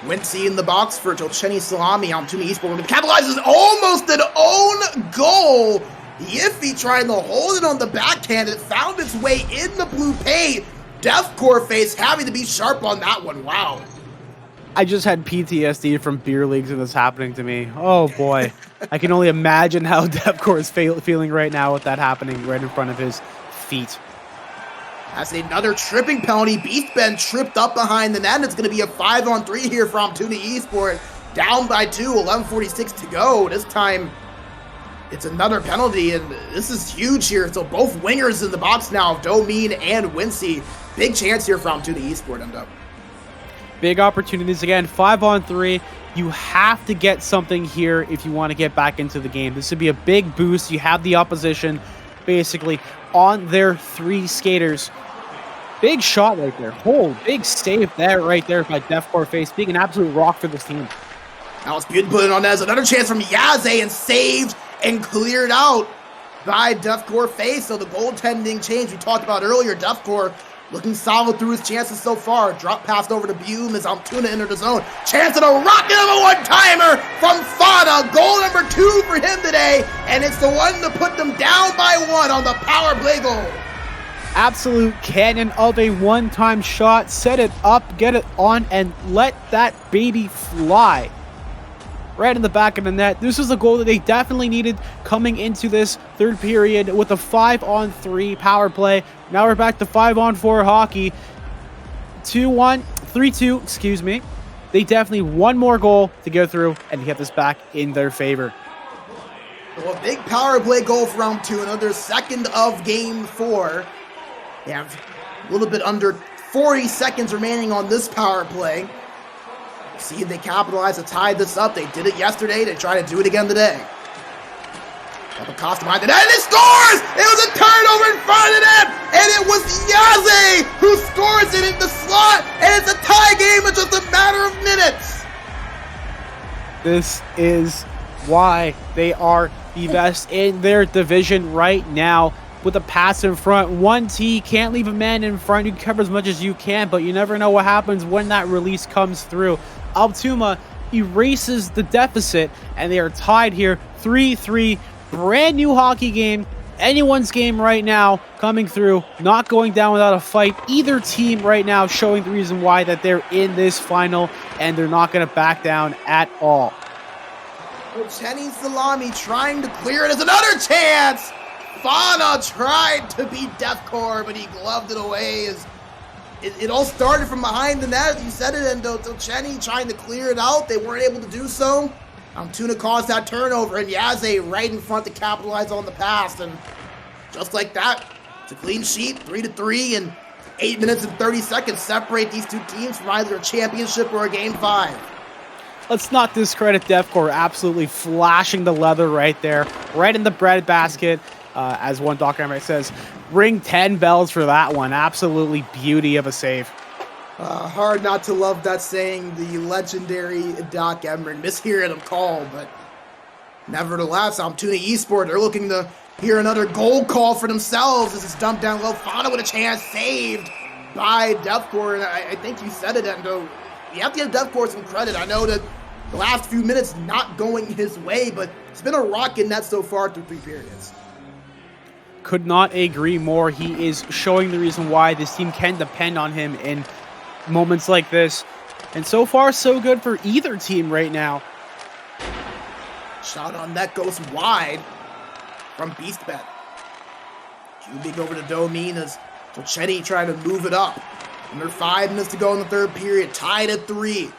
Wincy in the box for Točený Salámy. Almtuna eSport capitalizes almost an own goal. Yiffy trying to hold it on the backhand. It found its way in the blue paint. Deathcore Face having to be sharp on that one. Wow. I just had PTSD from beer leagues and this happening to me. Oh boy. I can only imagine how Deathcore is feeling right now with that happening right in front of his feet. That's another tripping penalty. Beastben tripped up behind the net. It's going to be a 5-on-3 here for Almtuna eSport. Down by 2, 11:46 to go. This time, it's another penalty, and this is huge here. So both wingers in the box now, Domine and Wincy. Big chance here for Almtuna eSport end up. Big opportunities again, 5-on-3. You have to get something here if you want to get back into the game. This would be a big boost. You have the opposition basically on their 3 skaters. Big shot right there. Oh, big save there right there by Deathcore Face. Being an absolute rock for this team. That was good put on as another chance from Yaze and saved and cleared out by Deathcore Face. So the goaltending change we talked about earlier, Deathcore looking solid through his chances so far. Drop passed over to Bume as Almtuna entered the zone. Chance and a rocket of a one-timer from Fana. Goal number 2 for him today, and it's the one to put them down by 1 on the power play goal. Absolute cannon of a one-time shot. Set it up, get it on, and let that baby fly. Right in the back of the net. This is a goal that they definitely needed coming into this third period with a 5-on-3 power play. Now we're back to 5-on-4 hockey. 2-1, 3-2, excuse me. They definitely one more goal to go through and get this back in their favor. Well, a big power play goal for Almtuna. Their second of game 4. They have a little bit under 40 seconds remaining on this power play. See if they capitalize to tie this up. They did it yesterday. They try to do it again today. Costa behind the net, and it scores! It was a turnover in front of the net, and it was Yaze who scores it in the slot, and it's a tie game in just a matter of minutes. This is why they are the best in their division right now. With a pass in front, 1T, can't leave a man in front. You can cover as much as you can, but you never know what happens when that release comes through. Almtuna erases the deficit, and they are tied here 3-3. Brand new hockey game. Anyone's game right now coming through, not going down without a fight. Either team right now showing the reason why that they're in this final, and they're not going to back down at all. Točený Salámy trying to clear it as another chance. Fana tried to beat Deathcore, but he gloved it away. It all started from behind the net. You said it, and Točený trying to clear it out. They weren't able to do so. Almtuna caused that turnover, and Yaze right in front to capitalize on the pass. And just like that, it's a clean sheet, 3-3, and 8 minutes and 30 seconds separate these two teams from either a championship or a Game 5. Let's not discredit Deathcore absolutely flashing the leather right there, right in the bread basket. As one documentary says, ring 10 bells for that one. Absolutely beauty of a save. Hard not to love that saying, the legendary Doc Emmerich. Mishearing him call, but nevertheless, Almtuna eSport, they're looking to hear another goal call for themselves. This is dumped down low. Fana with a chance, saved by Deathcore, and I think you said it, Endo. You have to give Deathcore some credit. I know that the last few minutes not going his way, but it's been a rocket net so far through 3 periods. Could not agree more. He is showing the reason why this team can depend on him in moments like this. And so far, so good for either team right now. Shot on net goes wide from Beastben. Cubic over to Domine as Točený trying to move it up. Under 5 minutes to go in the third period. Tied at 3.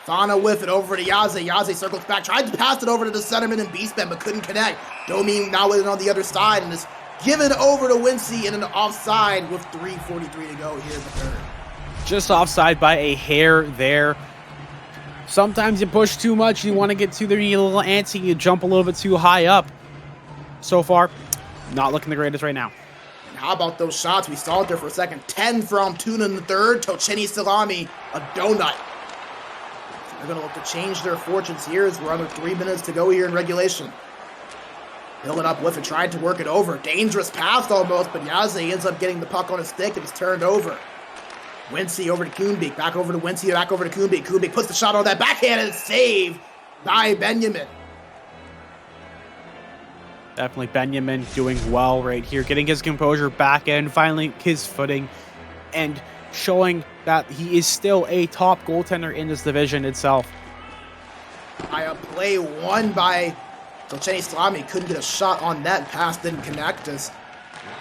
Fana with it over to Yaze. Yaze circles back, tried to pass it over to the centerman and Beastben, but couldn't connect. Domine now with it on the other side and is given over to Wincy in an offside with 3:43 to go here in the third. Just offside by a hair there. Sometimes you push too much, you want to get too there, you get a little antsy, you jump a little bit too high up. So far, not looking the greatest right now. And how about those shots? We saw it there for a second. 10 for Almtuna in the third. Točený Salámy, a donut. They're going to look to change their fortunes here as we're under 3 minutes to go here in regulation. Building up with it, trying to work it over. Dangerous pass almost, but Yaze ends up getting the puck on his stick and it's turned over. Wincy over to Kuhnbeek, back over to Wincy, back over to Kuhnbeek. Kuhnbeek puts the shot on that backhand and it's saved by Benjamin. Definitely Benjamin doing well right here, getting his composure back in, finally his footing. and showing that he is still a top goaltender in this division itself. By a play won by Točený Salámy, couldn't get a shot on net. Pass didn't connect as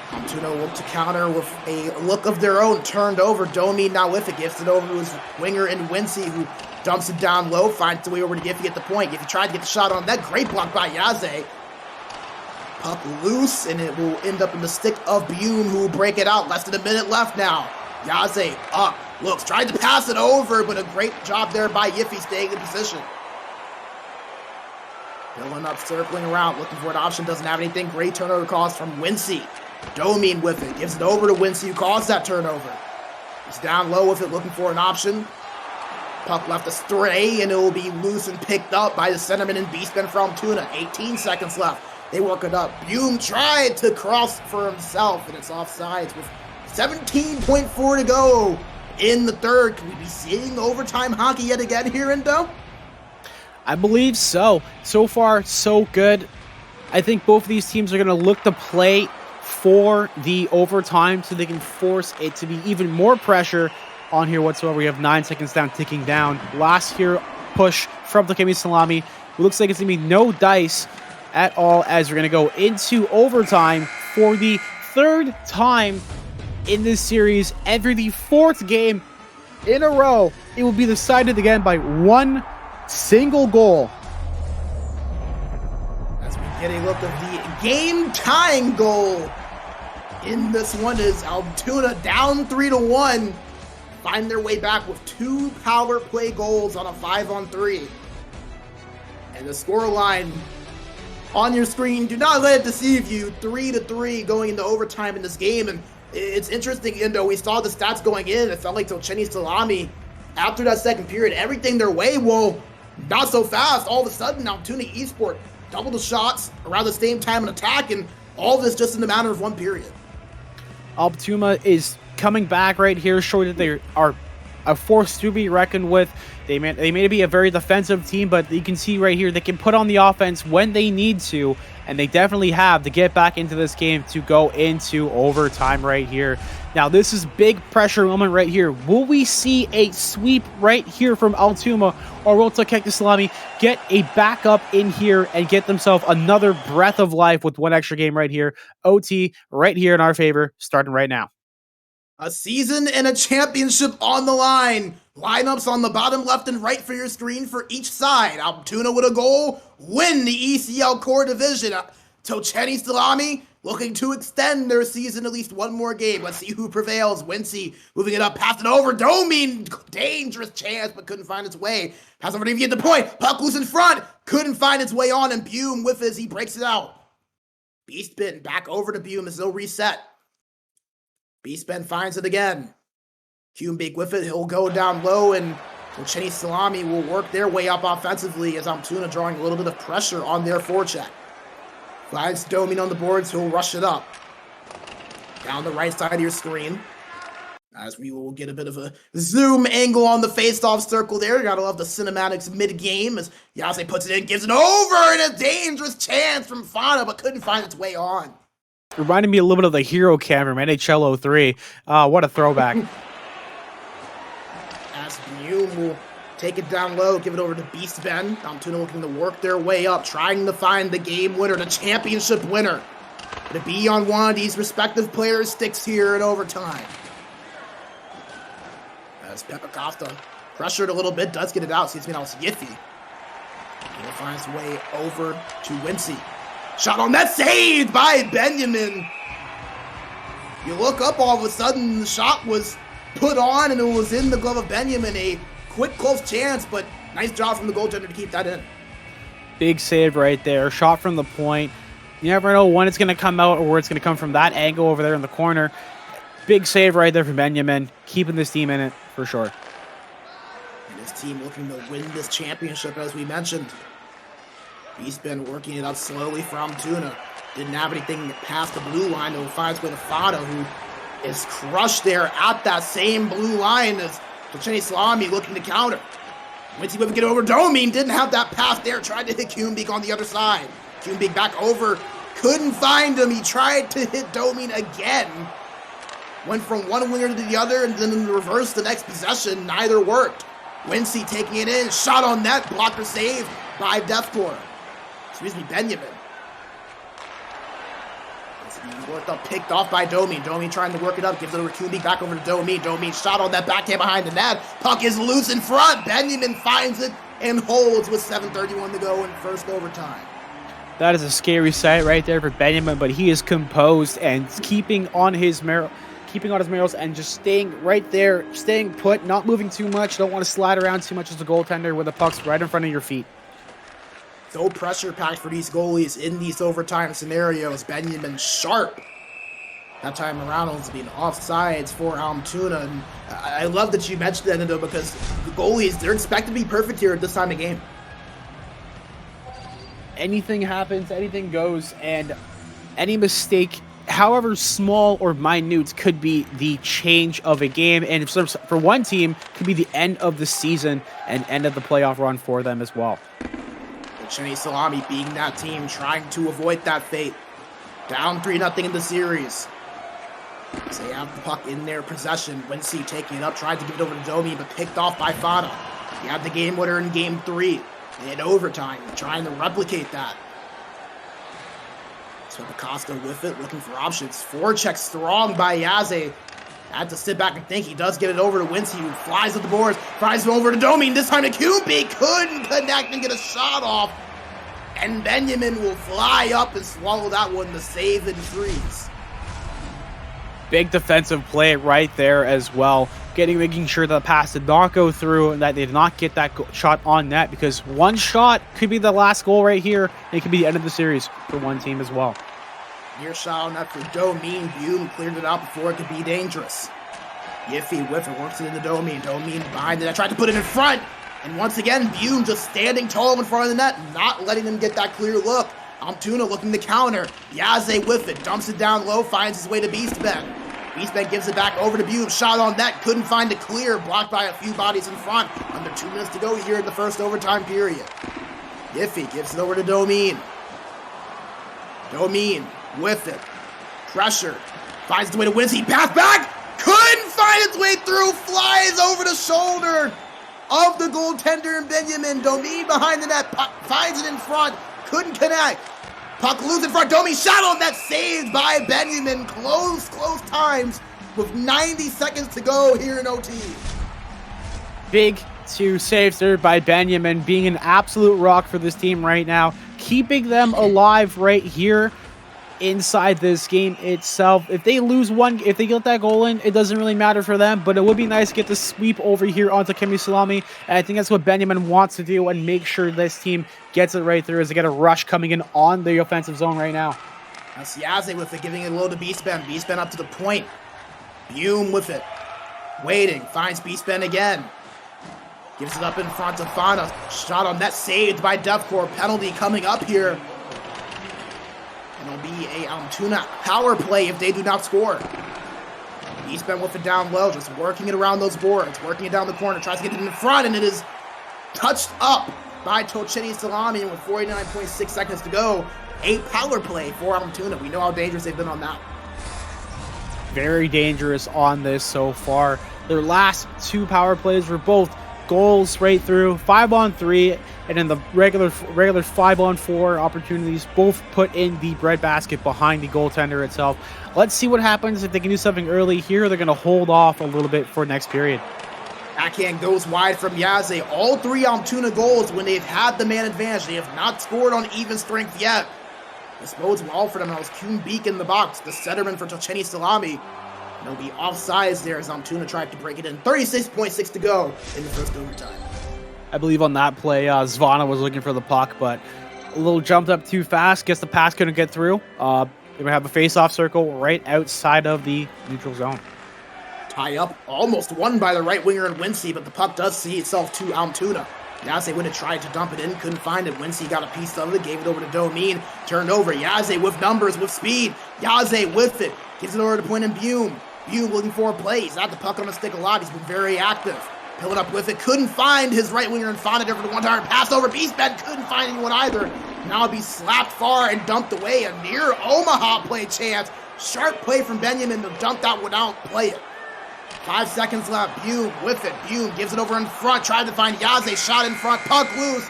Almtuna looked to counter with a look of their own. Turned over. Domi now with it. Gives it over to his winger in Wincy, who dumps it down low. Finds the way over to Giffy at the point. Giffy tried to get the shot on net. Great block by Yaze. Puck loose, and it will end up in the stick of Bume, who will break it out. Less than a minute left now. Yaze up. Looks. Tried to pass it over, but a great job there by Giffy staying in position. Filling up, circling around, looking for an option, doesn't have anything. Great turnover calls from Wincy. Domin with it, gives it over to Wincy, who caused that turnover. He's down low with it, looking for an option. Puck left astray, and it will be loose and picked up by the centerman and beastman from Almtuna. 18 seconds left. They work it up. Bume tried to cross for himself, and it's offsides with 17.4 to go in the third. Can we be seeing overtime hockey yet again here, Indo? I believe so. So far, so good. I think both of these teams are going to look to play for the overtime so they can force it to be even more pressure on here whatsoever. We have 9 seconds down, ticking down. Last here push from Točený Salámy. It looks like it's going to be no dice at all as we're going to go into overtime for the third time in this series. And for the fourth game in a row, it will be decided again by one single goal. As we get a look of the game-tying goal in this one is Almtuna down 3-1. Find their way back with 2 power play goals on a 5-on-3. And the scoreline on your screen, do not let it deceive you. 3-3 going into overtime in this game. And it's interesting, Indo, we saw the stats going in. It felt like Točený Salámy, after that second period, everything their way. Well, not so fast. All of a sudden, Almtuna eSport double the shots around the same time in attack, and all of this just in the matter of one period. Almtuna is coming back right here, showing that they are a force to be reckoned with. They may be a very defensive team, but you can see right here they can put on the offense when they need to, and they definitely have to get back into this game to go into overtime right here. Now, this is big pressure moment right here. Will we see a sweep right here from Almtuna, or will Točený Salámy get a backup in here and get themselves another breath of life with one extra game right here? OT right here in our favor, starting right now. A season and a championship on the line. Lineups on the bottom left and right for your screen for each side. Almtuna with a goal, win the ECL core division. Točený Salámy looking to extend their season at least one more game. Let's see who prevails. Wincy moving it up, passing over. Domin, dangerous chance, but couldn't find its way. Pass over to get the point. Puck loose in front, couldn't find its way on, and Bume with it as he breaks it out. Beastman back over to Bume as no reset. Beastman finds it again. Kumbik with it, he'll go down low, and Točený Salámy will work their way up offensively as Almtuna drawing a little bit of pressure on their forecheck. Finds Domin on the boards, he'll rush it up. Down the right side of your screen. As we will get a bit of a zoom angle on the face-off circle there. Gotta love the cinematics mid-game as Yaze puts it in, gives it over, and a dangerous chance from Fana, but couldn't find its way on. Reminded me a little bit of the hero cam from NHL 03. What a throwback. As Bume will take it down low, give it over to Beastman. Almtuna looking to work their way up, trying to find the game winner, the championship winner. To be on one of these respective players' sticks here in overtime. As Pepakofta pressured a little bit, does get it out, sees me now, it's Yiffy. He finds his way over to Wincy. Shot on net, saved by Benjamin. You look up, all of a sudden, the shot was put on, and it was in the glove of Benjamin. A quick, close chance, but nice job from the goaltender to keep that in. Big save right there. Shot from the point. You never know when it's going to come out or where it's going to come from. That angle over there in the corner. Big save right there from Benjamin. Keeping this team in it for sure. And his team looking to win this championship, as we mentioned. He's been working it up slowly for Almtuna. Didn't have anything past the blue line. It finds with Fada, who is crushed there at that same blue line as Točený Salámy looking to counter. Wincy would get over Domin, didn't have that pass there. Tried to hit Kumbik on the other side. Kumbik back over, couldn't find him. He tried to hit Domin again. Went from one winger to the other, and then in the reverse the next possession, neither worked. Wincy taking it in, shot on net, blocker save by Deathcore. Excuse me, Benjamin. Worked up, picked off by Domi. Domi trying to work it up, gives it over to Kumbi, back over to Domi. Domi shot on that backhand behind the net. Puck is loose in front. Benjamin finds it and holds with 7:31 to go in first overtime. That is a scary sight right there for Benjamin, but he is composed and keeping on his marrows and just staying right there, staying put, not moving too much. Don't want to slide around too much as a goaltender with the puck's right in front of your feet. So pressure packed for these goalies in these overtime scenarios. Benjamin sharp. That time around it's being offsides for Almtuna. And I love that you mentioned that, though, because the goalies, they're expected to be perfect here at this time of game. Anything happens, anything goes, and any mistake, however small or minute, could be the change of a game. And for one team, could be the end of the season and end of the playoff run for them as well. Točený Salámy being that team, trying to avoid that fate. Down 3-0 in the series. As they have the puck in their possession. Wincy taking it up, tried to give it over to Domi, but picked off by Fana. He had the game winner in game 3. In overtime, trying to replicate that. So Acosta with it, looking for options. Forecheck strong by Yaze. Had to sit back and think. He does get it over to Wincy, who flies at the boards, flies it over to Domi, this time to Kumbi, couldn't connect and get a shot off. And Benjamin will fly up and swallow that one to save the freeze. Big defensive play right there as well. Making sure that the pass did not go through and that they did not get that shot on net, because one shot could be the last goal right here, and it could be the end of the series for one team as well. Near shot on that for Domi. Bume cleared it out before it could be dangerous. Yiffy with it, works it into Domi. Domi behind it. I tried to put it in front. And once again, Bume just standing tall in front of the net, not letting them get that clear look. Almtuna looking to counter. Yaze with it, dumps it down low, finds his way to Beastman. Beastman gives it back over to Bume. Shot on net, couldn't find it clear, blocked by a few bodies in front. Under 2 minutes to go here in the first overtime period. Yiffy gives it over to Domin. Domin with it. Pressure. Finds the way to Wincy. Pass back. Couldn't find its way through. Flies over the shoulder of the goaltender and Benjamin. Domin behind the net. Puck finds it in front. Couldn't connect. Puck loose in front. Domi shot on that, saved by Benjamin. Close times with 90 seconds to go here in OT. Big 2 saves there by Benjamin, being an absolute rock for this team right now, keeping them alive right here inside this game itself. If they lose one, if they get that goal in, it doesn't really matter for them, but it would be nice to get the sweep over here onto Točený Salámy, and I think that's what Benjamin wants to do and make sure this team gets it right through as they get a rush coming in on the offensive zone right now. That's Yaze with it, giving it low to Beastman. Beastman up to the point. Bume with it. Waiting, finds Beastman again. Gives it up in front to Fana. Shot on net, saved by Deathcore. Penalty coming up here. It'll be a Almtuna power play if they do not score. Beastman with it down low, just working it around those boards, working it down the corner, tries to get it in front, and it is touched up by Točený Salámy, and with 49.6 seconds to go, a power play for Almtuna. We know how dangerous they've been on that. Very dangerous on this so far. Their last 2 power plays were both goals right through, 5-on-3, and then the regular 5-on-4 opportunities, both put in the breadbasket behind the goaltender itself. Let's see what happens if they can do something early here. They're going to hold off a little bit for next period. Backhand goes wide from Yaze. All 3 Almtuna goals when they've had the man advantage. They have not scored on even strength yet. This bodes well for them. That was Kumbi in the box, the centerman for Točený Salámy. It'll be offsides there as Almtuna tried to break it in. 36.6 to go in the first overtime. I believe on that play, Zvana was looking for the puck, but a little jumped up too fast. Guess the pass couldn't get through. They're going to have a face-off circle right outside of the neutral zone. Tie up, almost won by the right winger in Wincy, but the puck does see itself to Almtuna. Yaze would have tried to dump it in, couldn't find it. Wincy got a piece of it, gave it over to Domin, turned over. Yaze with numbers, with speed. Yaze with it, gives it over to point in Bume. Bume looking for a play. He's had the puck on the stick a lot. He's been very active. Pulling up with it, couldn't find his right winger and found it there for the one-time pass over. Beastman couldn't find anyone either. Now it'll be slapped far and dumped away. A near Omaha play chance Sharp play from Benjamin to dump that one out, play it. 5 seconds left. Bume with it. Bume gives it over in front. Tried to find Yaze. Shot in front. Puck loose.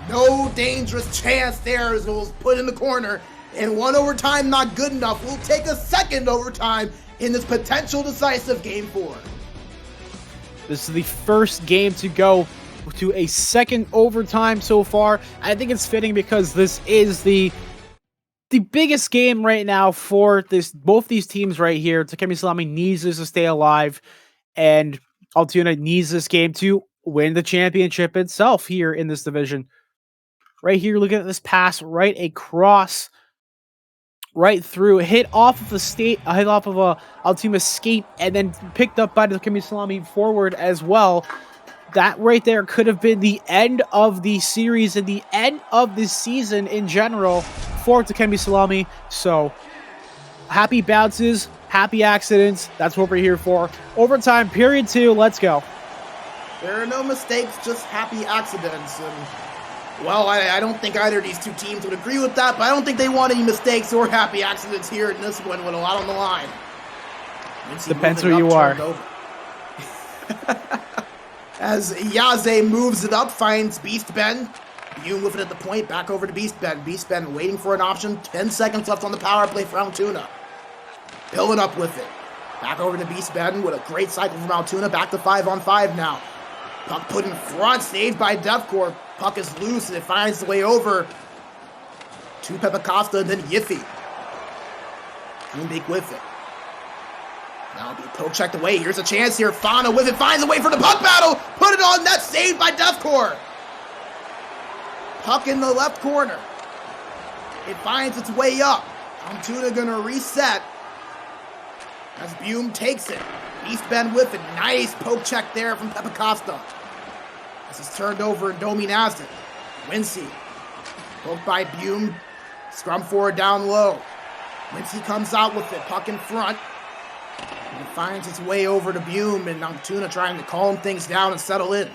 No dangerous chance there as it was put in the corner. And one overtime not good enough. We'll take a second overtime in this potential decisive game 4. This is the first game to go to a second overtime so far. I think it's fitting because this is the biggest game right now for both these teams right here. Točený Salámy needs this to stay alive, and Almtuna needs this game to win the championship itself here in this division. Right here, looking at this pass right across, right through, hit off of a Almtuna skate, and then picked up by the Točený Salámy forward as well. That right there could have been the end of the series and the end of this season in general for Točený Salámy. So, happy bounces, happy accidents. That's what we're here for. Overtime, period 2. Let's go. There are no mistakes, just happy accidents. And, well, I don't think either of these two teams would agree with that, but I don't think they want any mistakes or happy accidents here in this one with a lot on the line. Depends who you are. As Yaze moves it up, finds Beast Ben. Bume with it at the point, back over to Beast Ben. Beast Ben waiting for an option. 10 seconds left on the power play for Almtuna. Building up with it. Back over to Beast Ben with a great cycle from Almtuna. Back to 5-on-5 now. Puck put in front, saved by Defcore. Puck is loose and it finds the way over to Pepe Costa and then Yiffy. Kuhnbeek with it. Now it'll be poke checked away. Here's a chance here. Fauna with it, finds a way for the puck battle. Put it on net, saved by Defcore. Puck in the left corner. It finds its way up. Almtuna gonna reset as Bume takes it. Beast Ben with it. Nice poke check there from Pepe Costa. This is turned over and Domi has it. Wincy. Poked by Bume. Scrum forward down low. Wincy comes out with it. Puck in front. And it finds its way over to Bume, and Almtuna trying to calm things down and settle in.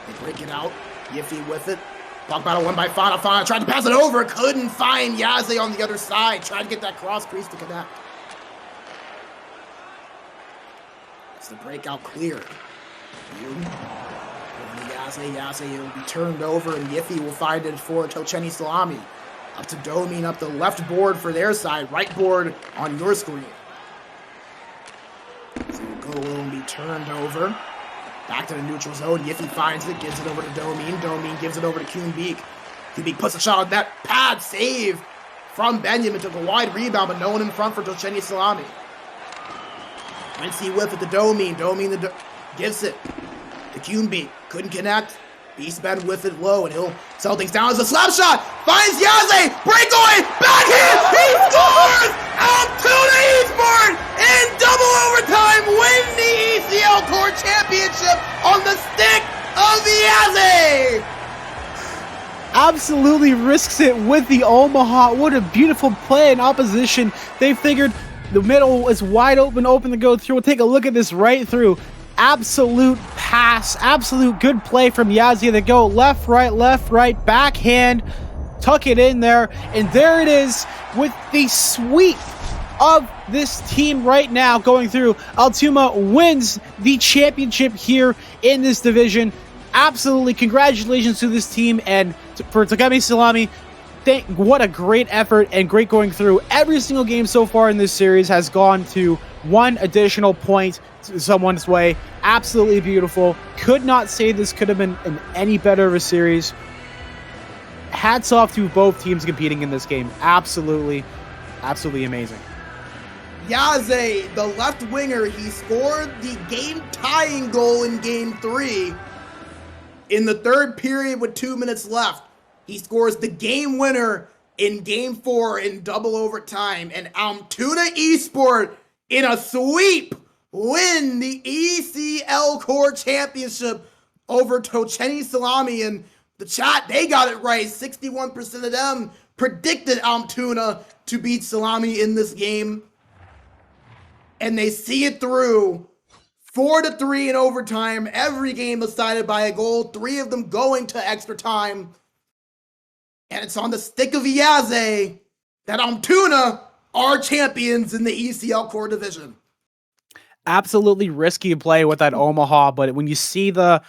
They break it out. Yiffy with it. Puck battle won by Fauna. Fauna tried to pass it over. Couldn't find Yaze on the other side. Tried to get that cross crease to connect. It's the breakout cleared. Bume. Over to Yaze. Yaze will be turned over, and Yiffy will find it for Točený Salámy. Up to Domi, up the left board for their side. Right board on your screen. So the goal will be turned over. Back to the neutral zone. Yiffy finds it, gives it over to Domin. Domin gives it over to Kuhnbeek. Kuhnbeek puts a shot on that pad. Save from Benjamin. Took a wide rebound, but no one in front for Točený Salámy. Wincy with it to Domin. Domin gives it to Kuhnbeek. Couldn't connect. Beast Ben with it low, and he'll settle things down as a slap shot. Finds Yaze. Breakaway. Backhand. He scores! Almtuna eSport in double overtime. Win the ECL Core Championship on the stick of Yaze. Absolutely risks it with the Omaha. What a beautiful play in opposition. They figured the middle is wide open to go through. We'll take a look at this right through. Absolute pass, absolute good play from Yaze. They go left, right, backhand, tuck it in there, and there it is with the sweep of this team right now going through. Almtuna wins the championship here in this division. Absolutely, congratulations to this team, and for Točený Salámy, what a great effort and great going through. Every single game so far in this series has gone to one additional point someone's way. Absolutely beautiful. Could not say this could have been any better of a series. Hats off to both teams competing in this game. Absolutely amazing. Yaze, the left winger, he scored the game-tying goal in Game 3 in the third period with 2 minutes left. He scores the game winner in Game 4 in double overtime, and Almtuna eSport in a sweep win the ECL Core Championship over Točený Salámy. And the chat, they got it right. 61% of them predicted Almtuna to beat Salámy in this game. And they see it through. 4-3 in overtime. Every game decided by a goal. 3 of them going to extra time. And it's on the stick of Yaze that Almtuna our champions in the ECL core division. Absolutely risky play with that Omaha, but when you see the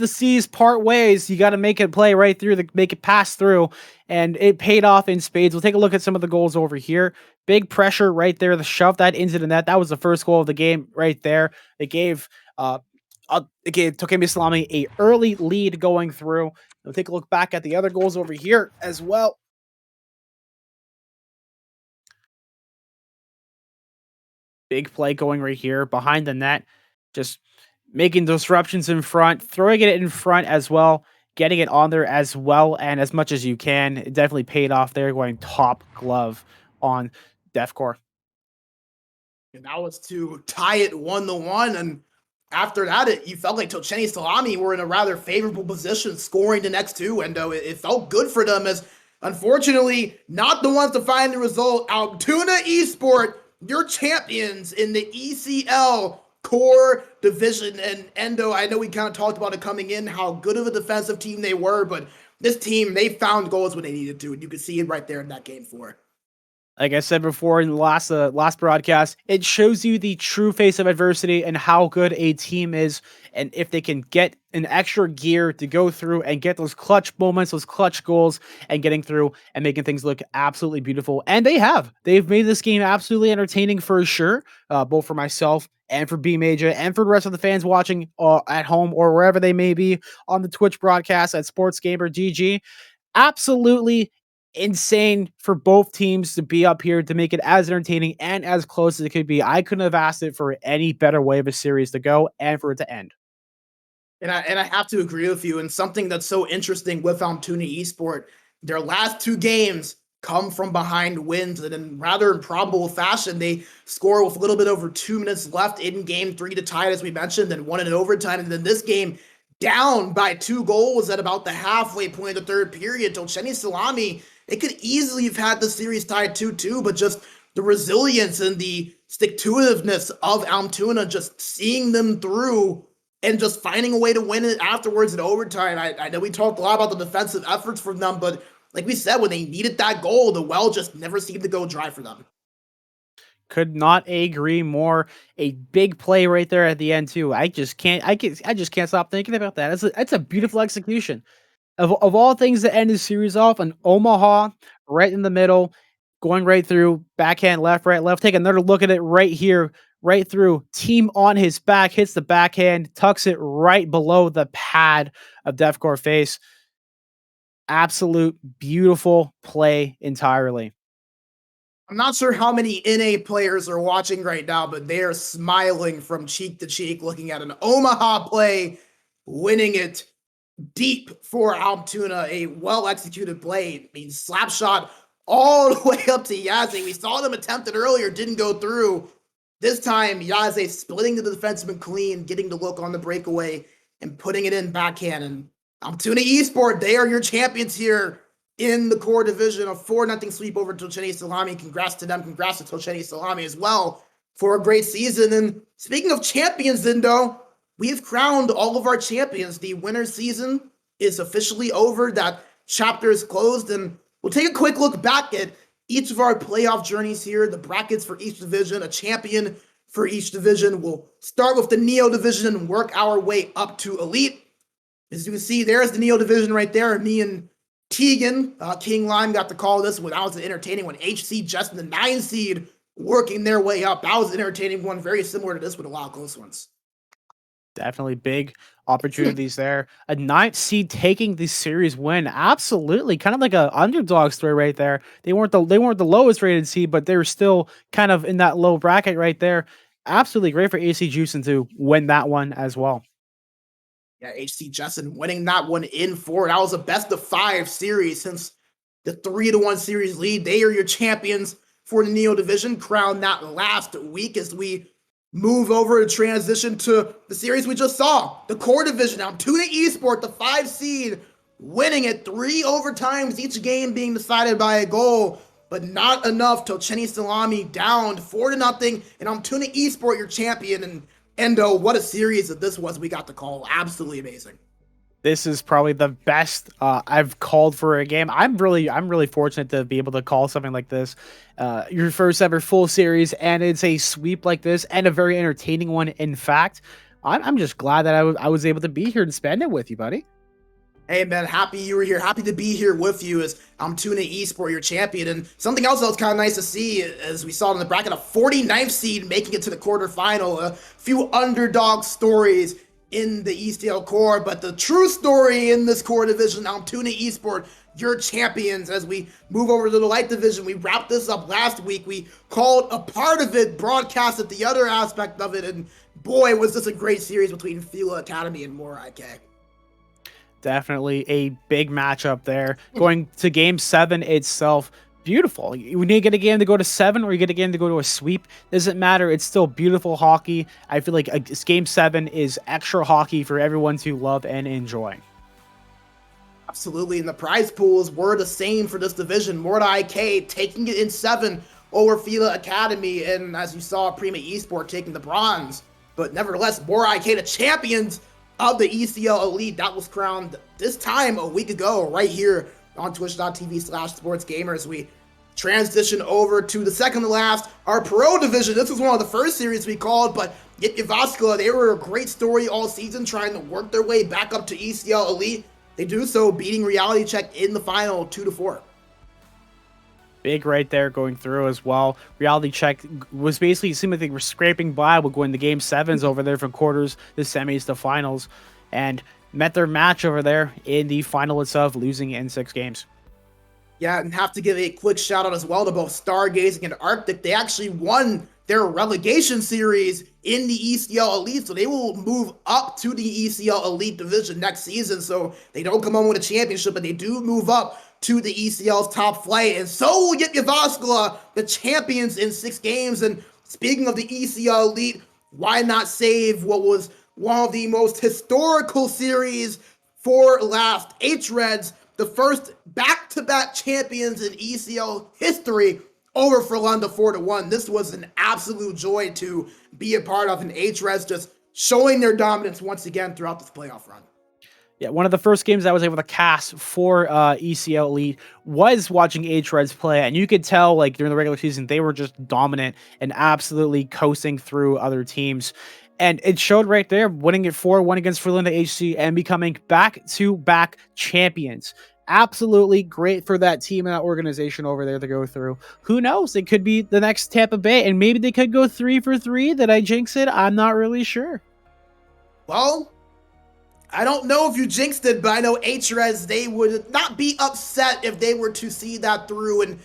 seas part ways, you got to make it play right through, make it pass through, and it paid off in spades. We'll take a look at some of the goals over here. Big pressure right there, the shove that into the net. That was the first goal of the game right there. It gave Točený Salámy a early lead going through. We'll take a look back at the other goals over here as well. Big play going right here behind the net, just making disruptions in front, throwing it in front as well, getting it on there as well, and as much as you can. It definitely paid off there, going top glove on Defcore. And that was to tie it 1-1. And after that, you felt like Točený Salámy were in a rather favorable position scoring the next two. And it felt good for them, as unfortunately, not the ones to find the result. Almtuna eSport, your champions in the ECL core division. And Endo, I know we kind of talked about it coming in, how good of a defensive team they were, but this team, they found goals when they needed to, and you could see it right there in that game 4. Like I said before in the last broadcast, it shows you the true face of adversity and how good a team is, and if they can get an extra gear to go through and get those clutch moments, those clutch goals, and getting through and making things look absolutely beautiful. And they've made this game absolutely entertaining for sure, both for myself and for B Major and for the rest of the fans watching at home or wherever they may be on the Twitch broadcast at Sports Gamer GG. Absolutely insane for both teams to be up here to make it as entertaining and as close as it could be. I couldn't have asked it for any better way of a series to go and for it to end. And I have to agree with you. And something that's so interesting with Almtuna eSport, their last 2 games come from behind wins, and in rather improbable fashion. They score with a little bit over 2 minutes left in game 3 to tie it, as we mentioned, and won in overtime. And then this game, down by 2 goals at about the halfway point of the 3rd period. Točený Salámy, they could easily have had the series tied 2-2, but just the resilience and the stick-to-itiveness of Almtuna, just seeing them through and just finding a way to win it afterwards in overtime. I know we talked a lot about the defensive efforts from them, but like we said, when they needed that goal, the well just never seemed to go dry for them. Could not agree more. A big play right there at the end too. I just can't stop thinking about that. It's a beautiful execution. Of all things that end the series off, an Omaha right in the middle, going right through, backhand, left, right, left. Take another look at it right here, right through. Team on his back, hits the backhand, tucks it right below the pad of Defcore face. Absolute beautiful play entirely. I'm not sure how many NA players are watching right now, but they are smiling from cheek to cheek looking at an Omaha play, winning it deep for Almtuna. A well-executed play. I mean, slap shot all the way up to Yaze. We saw them attempt it earlier, didn't go through. This time, Yaze splitting the defenseman clean, getting the look on the breakaway, and putting it in backhand. And Almtuna eSport, they are your champions here in the core division. A 4-0 sweep over Točený Salámy. Congrats to them. Congrats to Točený Salámy as well for a great season. And speaking of champions, Indo, we have crowned all of our champions. The winter season is officially over. That chapter is closed. And we'll take a quick look back at each of our playoff journeys here, the brackets for each division, a champion for each division. We'll start with the Neo division and work our way up to Elite. As you can see, there's the Neo division right there. Me and Tegan, King Lime got to call this one. That was an entertaining one. HC Justin, the 9 seed, working their way up. That was an entertaining one, very similar to this with a lot of close ones. Definitely big opportunities there. A 9th seed taking the series win. Absolutely. Kind of like a underdog story right there. They weren't the lowest rated seed, but they were still kind of in that low bracket right there. Absolutely great for AC Juicin to win that one as well. Yeah, HC Justin winning that one in 4. That was a best of 5 series since the 3-1 series lead. They are your champions for the Neo division, crowned that last week. As we move over to transition to the series we just saw, the core division. Almtuna eSport, the 5 seed, winning it 3 overtimes, each game being decided by a goal, but not enough. Točený Salámy down 4-0, and Almtuna eSport your champion. And Endo, what a series that this was we got to call. Absolutely amazing. This is probably the best I've called for a game. I'm really fortunate to be able to call something like this, your first ever full series, and it's a sweep like this, and a very entertaining one. In fact, I'm just glad that I was able to be here and spend it with you, buddy. Hey man, happy you were here. Happy to be here with you as Almtuna eSport, your champion. And something else that was kind of nice to see, as we saw in the bracket, a 49th seed making it to the quarterfinal. A few underdog stories in the ECL core, but the true story in this core division, Almtuna eSport, your champions. As we move over to the light division, we wrapped this up last week. We called a part of it, broadcasted the other aspect of it, and boy, was this a great series between Fila Academy and More IK. Definitely a big matchup there. Going to game 7 itself, beautiful. You need to get a game to go to 7, or you get a game to go to a sweep. Doesn't matter. It's still beautiful hockey. I feel like game 7 is extra hockey for everyone to love and enjoy. Absolutely, and the prize pools were the same for this division. Morta IK taking it in 7 over Fila Academy, and as you saw, Prima eSport taking the bronze. But nevertheless, Morta IK, the champions of the ECL Elite, that was crowned this time a week ago, right here on twitch.tv/sportsgamer. We transition over to the second to last, our pro division. This was one of the first series we called, but Yitvaskala, they were a great story all season, trying to work their way back up to ECL Elite. They do so, beating Reality Check in the final 2-4. Big right there going through as well. Reality Check was basically, it seemed like they were scraping by with going to game 7s over there from quarters, the semis, the finals, and met their match over there in the final itself, losing in 6 games. Yeah, and have to give a quick shout out as well to both Stargazing and Arctic. They actually won their relegation series in the ECL Elite, so they will move up to the ECL Elite division next season. So they don't come home with a championship, but they do move up to the ECL's top flight, and so will Yitvaskala, the champions in 6 games. And speaking of the ECL Elite, why not save what was one of the most historical series for last? H-Reds, the first back-to-back champions in ECL history, over for London 4-1. This was an absolute joy to be a part of, and H-Reds just showing their dominance once again throughout this playoff run. Yeah, one of the first games I was able to cast for ECL Elite was watching H-Reds play, and you could tell, like, during the regular season, they were just dominant and absolutely coasting through other teams. And it showed right there, winning it 4-1 against Freeland HC and becoming back-to-back champions. Absolutely great for that team and that organization over there to go through. Who knows? It could be the next Tampa Bay, and maybe they could go 3 for 3. Did I jinx it? I'm not really sure. Well, I don't know if you jinxed it, but I know H-Reds, they would not be upset if they were to see that through and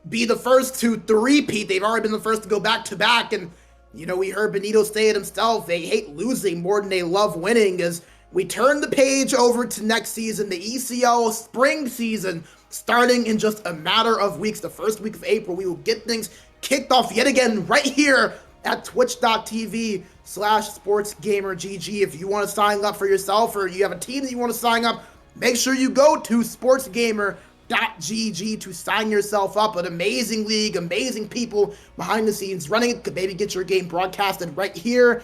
be the first to three-peat. They've already been the first to go back-to-back, and, you know, we heard Benito say it himself. They hate losing more than they love winning. As we turn the page over to next season, the ECL spring season, starting in just a matter of weeks. The first week of April, we will get things kicked off yet again right here at twitch.tv/sportsgamergg. If you want to sign up for yourself, or you have a team that you want to sign up, make sure you go to sportsgamer.gg to sign yourself up. An amazing league, amazing people behind the scenes running it. Could maybe get your game broadcasted right here.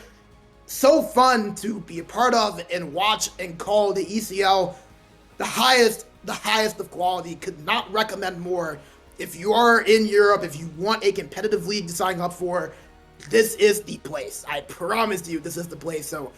So fun to be a part of and watch and call the ECL. The highest of quality. Could not recommend more. If you are in Europe, if you want a competitive league to sign up for, this is the place. I promise you, this is the place. So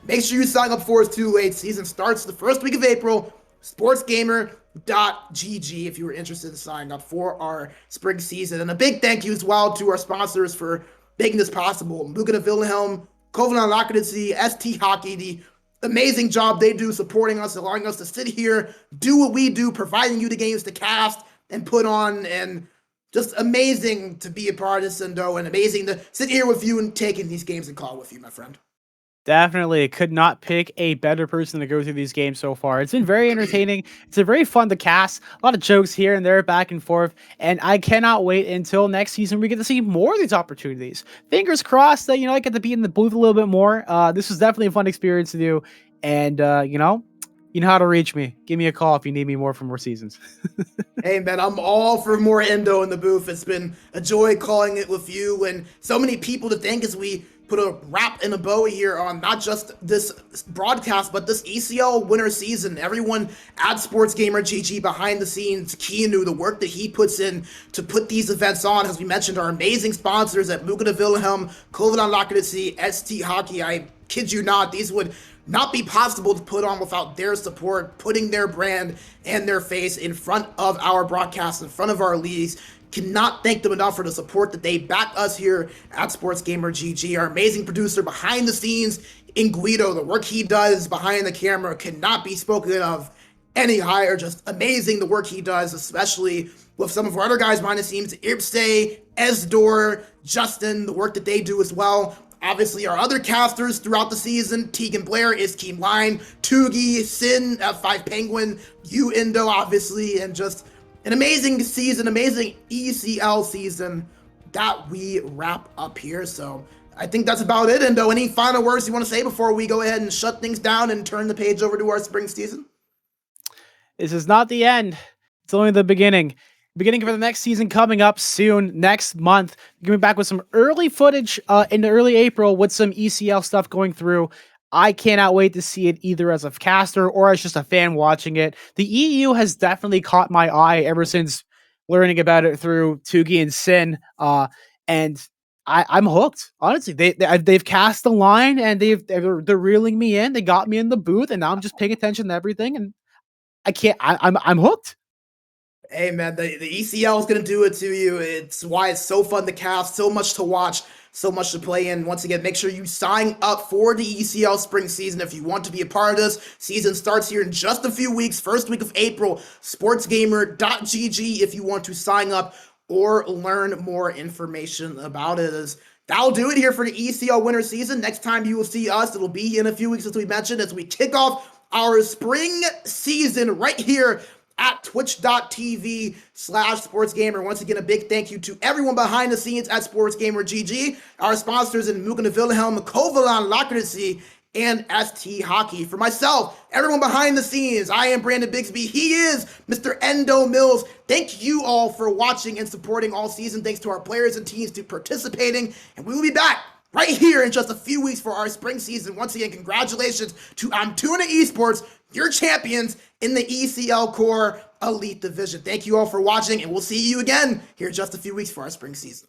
make sure you sign up for it's too late. Season starts the first week of April. Sportsgamer.gg if you were interested in signing up for our spring season. And a big thank you as well to our sponsors for making this possible. Mugana Wilhelm, Covenant Lacadici, ST Hockey, the amazing job they do supporting us, allowing us to sit here, do what we do, providing you the games to cast and put on, and just amazing to be a part of this, Sindo, and amazing to sit here with you and taking these games and call with you, my friend. Definitely could not pick a better person to go through these games so far. It's been very entertaining. It's been very fun to cast. A lot of jokes here and there, back and forth. And I cannot wait until next season we get to see more of these opportunities. Fingers crossed that, I get to be in the booth a little bit more. This was definitely a fun experience to do. And, you know how to reach me. Give me a call if you need me more for more seasons. Hey, man, I'm all for more Endo in the booth. It's been a joy calling it with you and so many people to thank as we put a wrap and a bow here on not just this broadcast, but this ECL winter season. Everyone at Sports Gamer GG behind the scenes, Keanu, the work that he puts in to put these events on, as we mentioned, our amazing sponsors at Mugana Wilhelm, Kovalan Lakadisi, ST Hockey. I kid you not, these would not be possible to put on without their support, putting their brand and their face in front of our broadcasts, in front of our leagues. Cannot thank them enough for the support that they back us here at Sports Gamer GG. Our amazing producer behind the scenes in Guido, the work he does behind the camera cannot be spoken of any higher. Just amazing the work he does, especially with some of our other guys behind the scenes, Irpse, Esdor, Justin, the work that they do as well. Obviously, our other casters throughout the season, Tegan Blair, Iskeem Line, Tugi, Sin, F5 Penguin, you Indo, obviously, and just an amazing season, amazing ECL season that we wrap up here. So I think that's about it. Indo, any final words you want to say before we go ahead and shut things down and turn the page over to our spring season? This is not the end. It's only the beginning. Beginning for the next season coming up soon, next month. Gonna be back with some early footage in early April with some ECL stuff going through. I cannot wait to see it either as a caster or as just a fan watching it. The EU has definitely caught my eye ever since learning about it through Tugi and Sin. And I'm hooked. Honestly, they've cast the line and they're reeling me in. They got me in the booth, and now I'm just paying attention to everything. And I'm hooked. Hey man, the ECL is going to do it to you. It's why it's so fun to cast, so much to watch, so much to play in. Once again, make sure you sign up for the ECL spring season if you want to be a part of this. Season starts here in just a few weeks, first week of April. Sportsgamer.gg if you want to sign up or learn more information about it. That'll do it here for the ECL winter season. Next time you will see us, it'll be in a few weeks, as we mentioned, as we kick off our spring season right here at twitch.tv/sportsgamer. Once again, a big thank you to everyone behind the scenes at Sports Gamer GG, our sponsors in Mugana Wilhelm, Kovalan Lakadisi, and ST Hockey. For myself, everyone behind the scenes, I am Brandon Bigsby. He is Mr. Endo Mills. Thank you all for watching and supporting all season. Thanks to our players and teams to participating, and we will be back right here in just a few weeks for our spring season. Once again, congratulations to Almtuna eSports, your champions in the ECL Core Elite Division. Thank you all for watching, and we'll see you again here in just a few weeks for our spring season.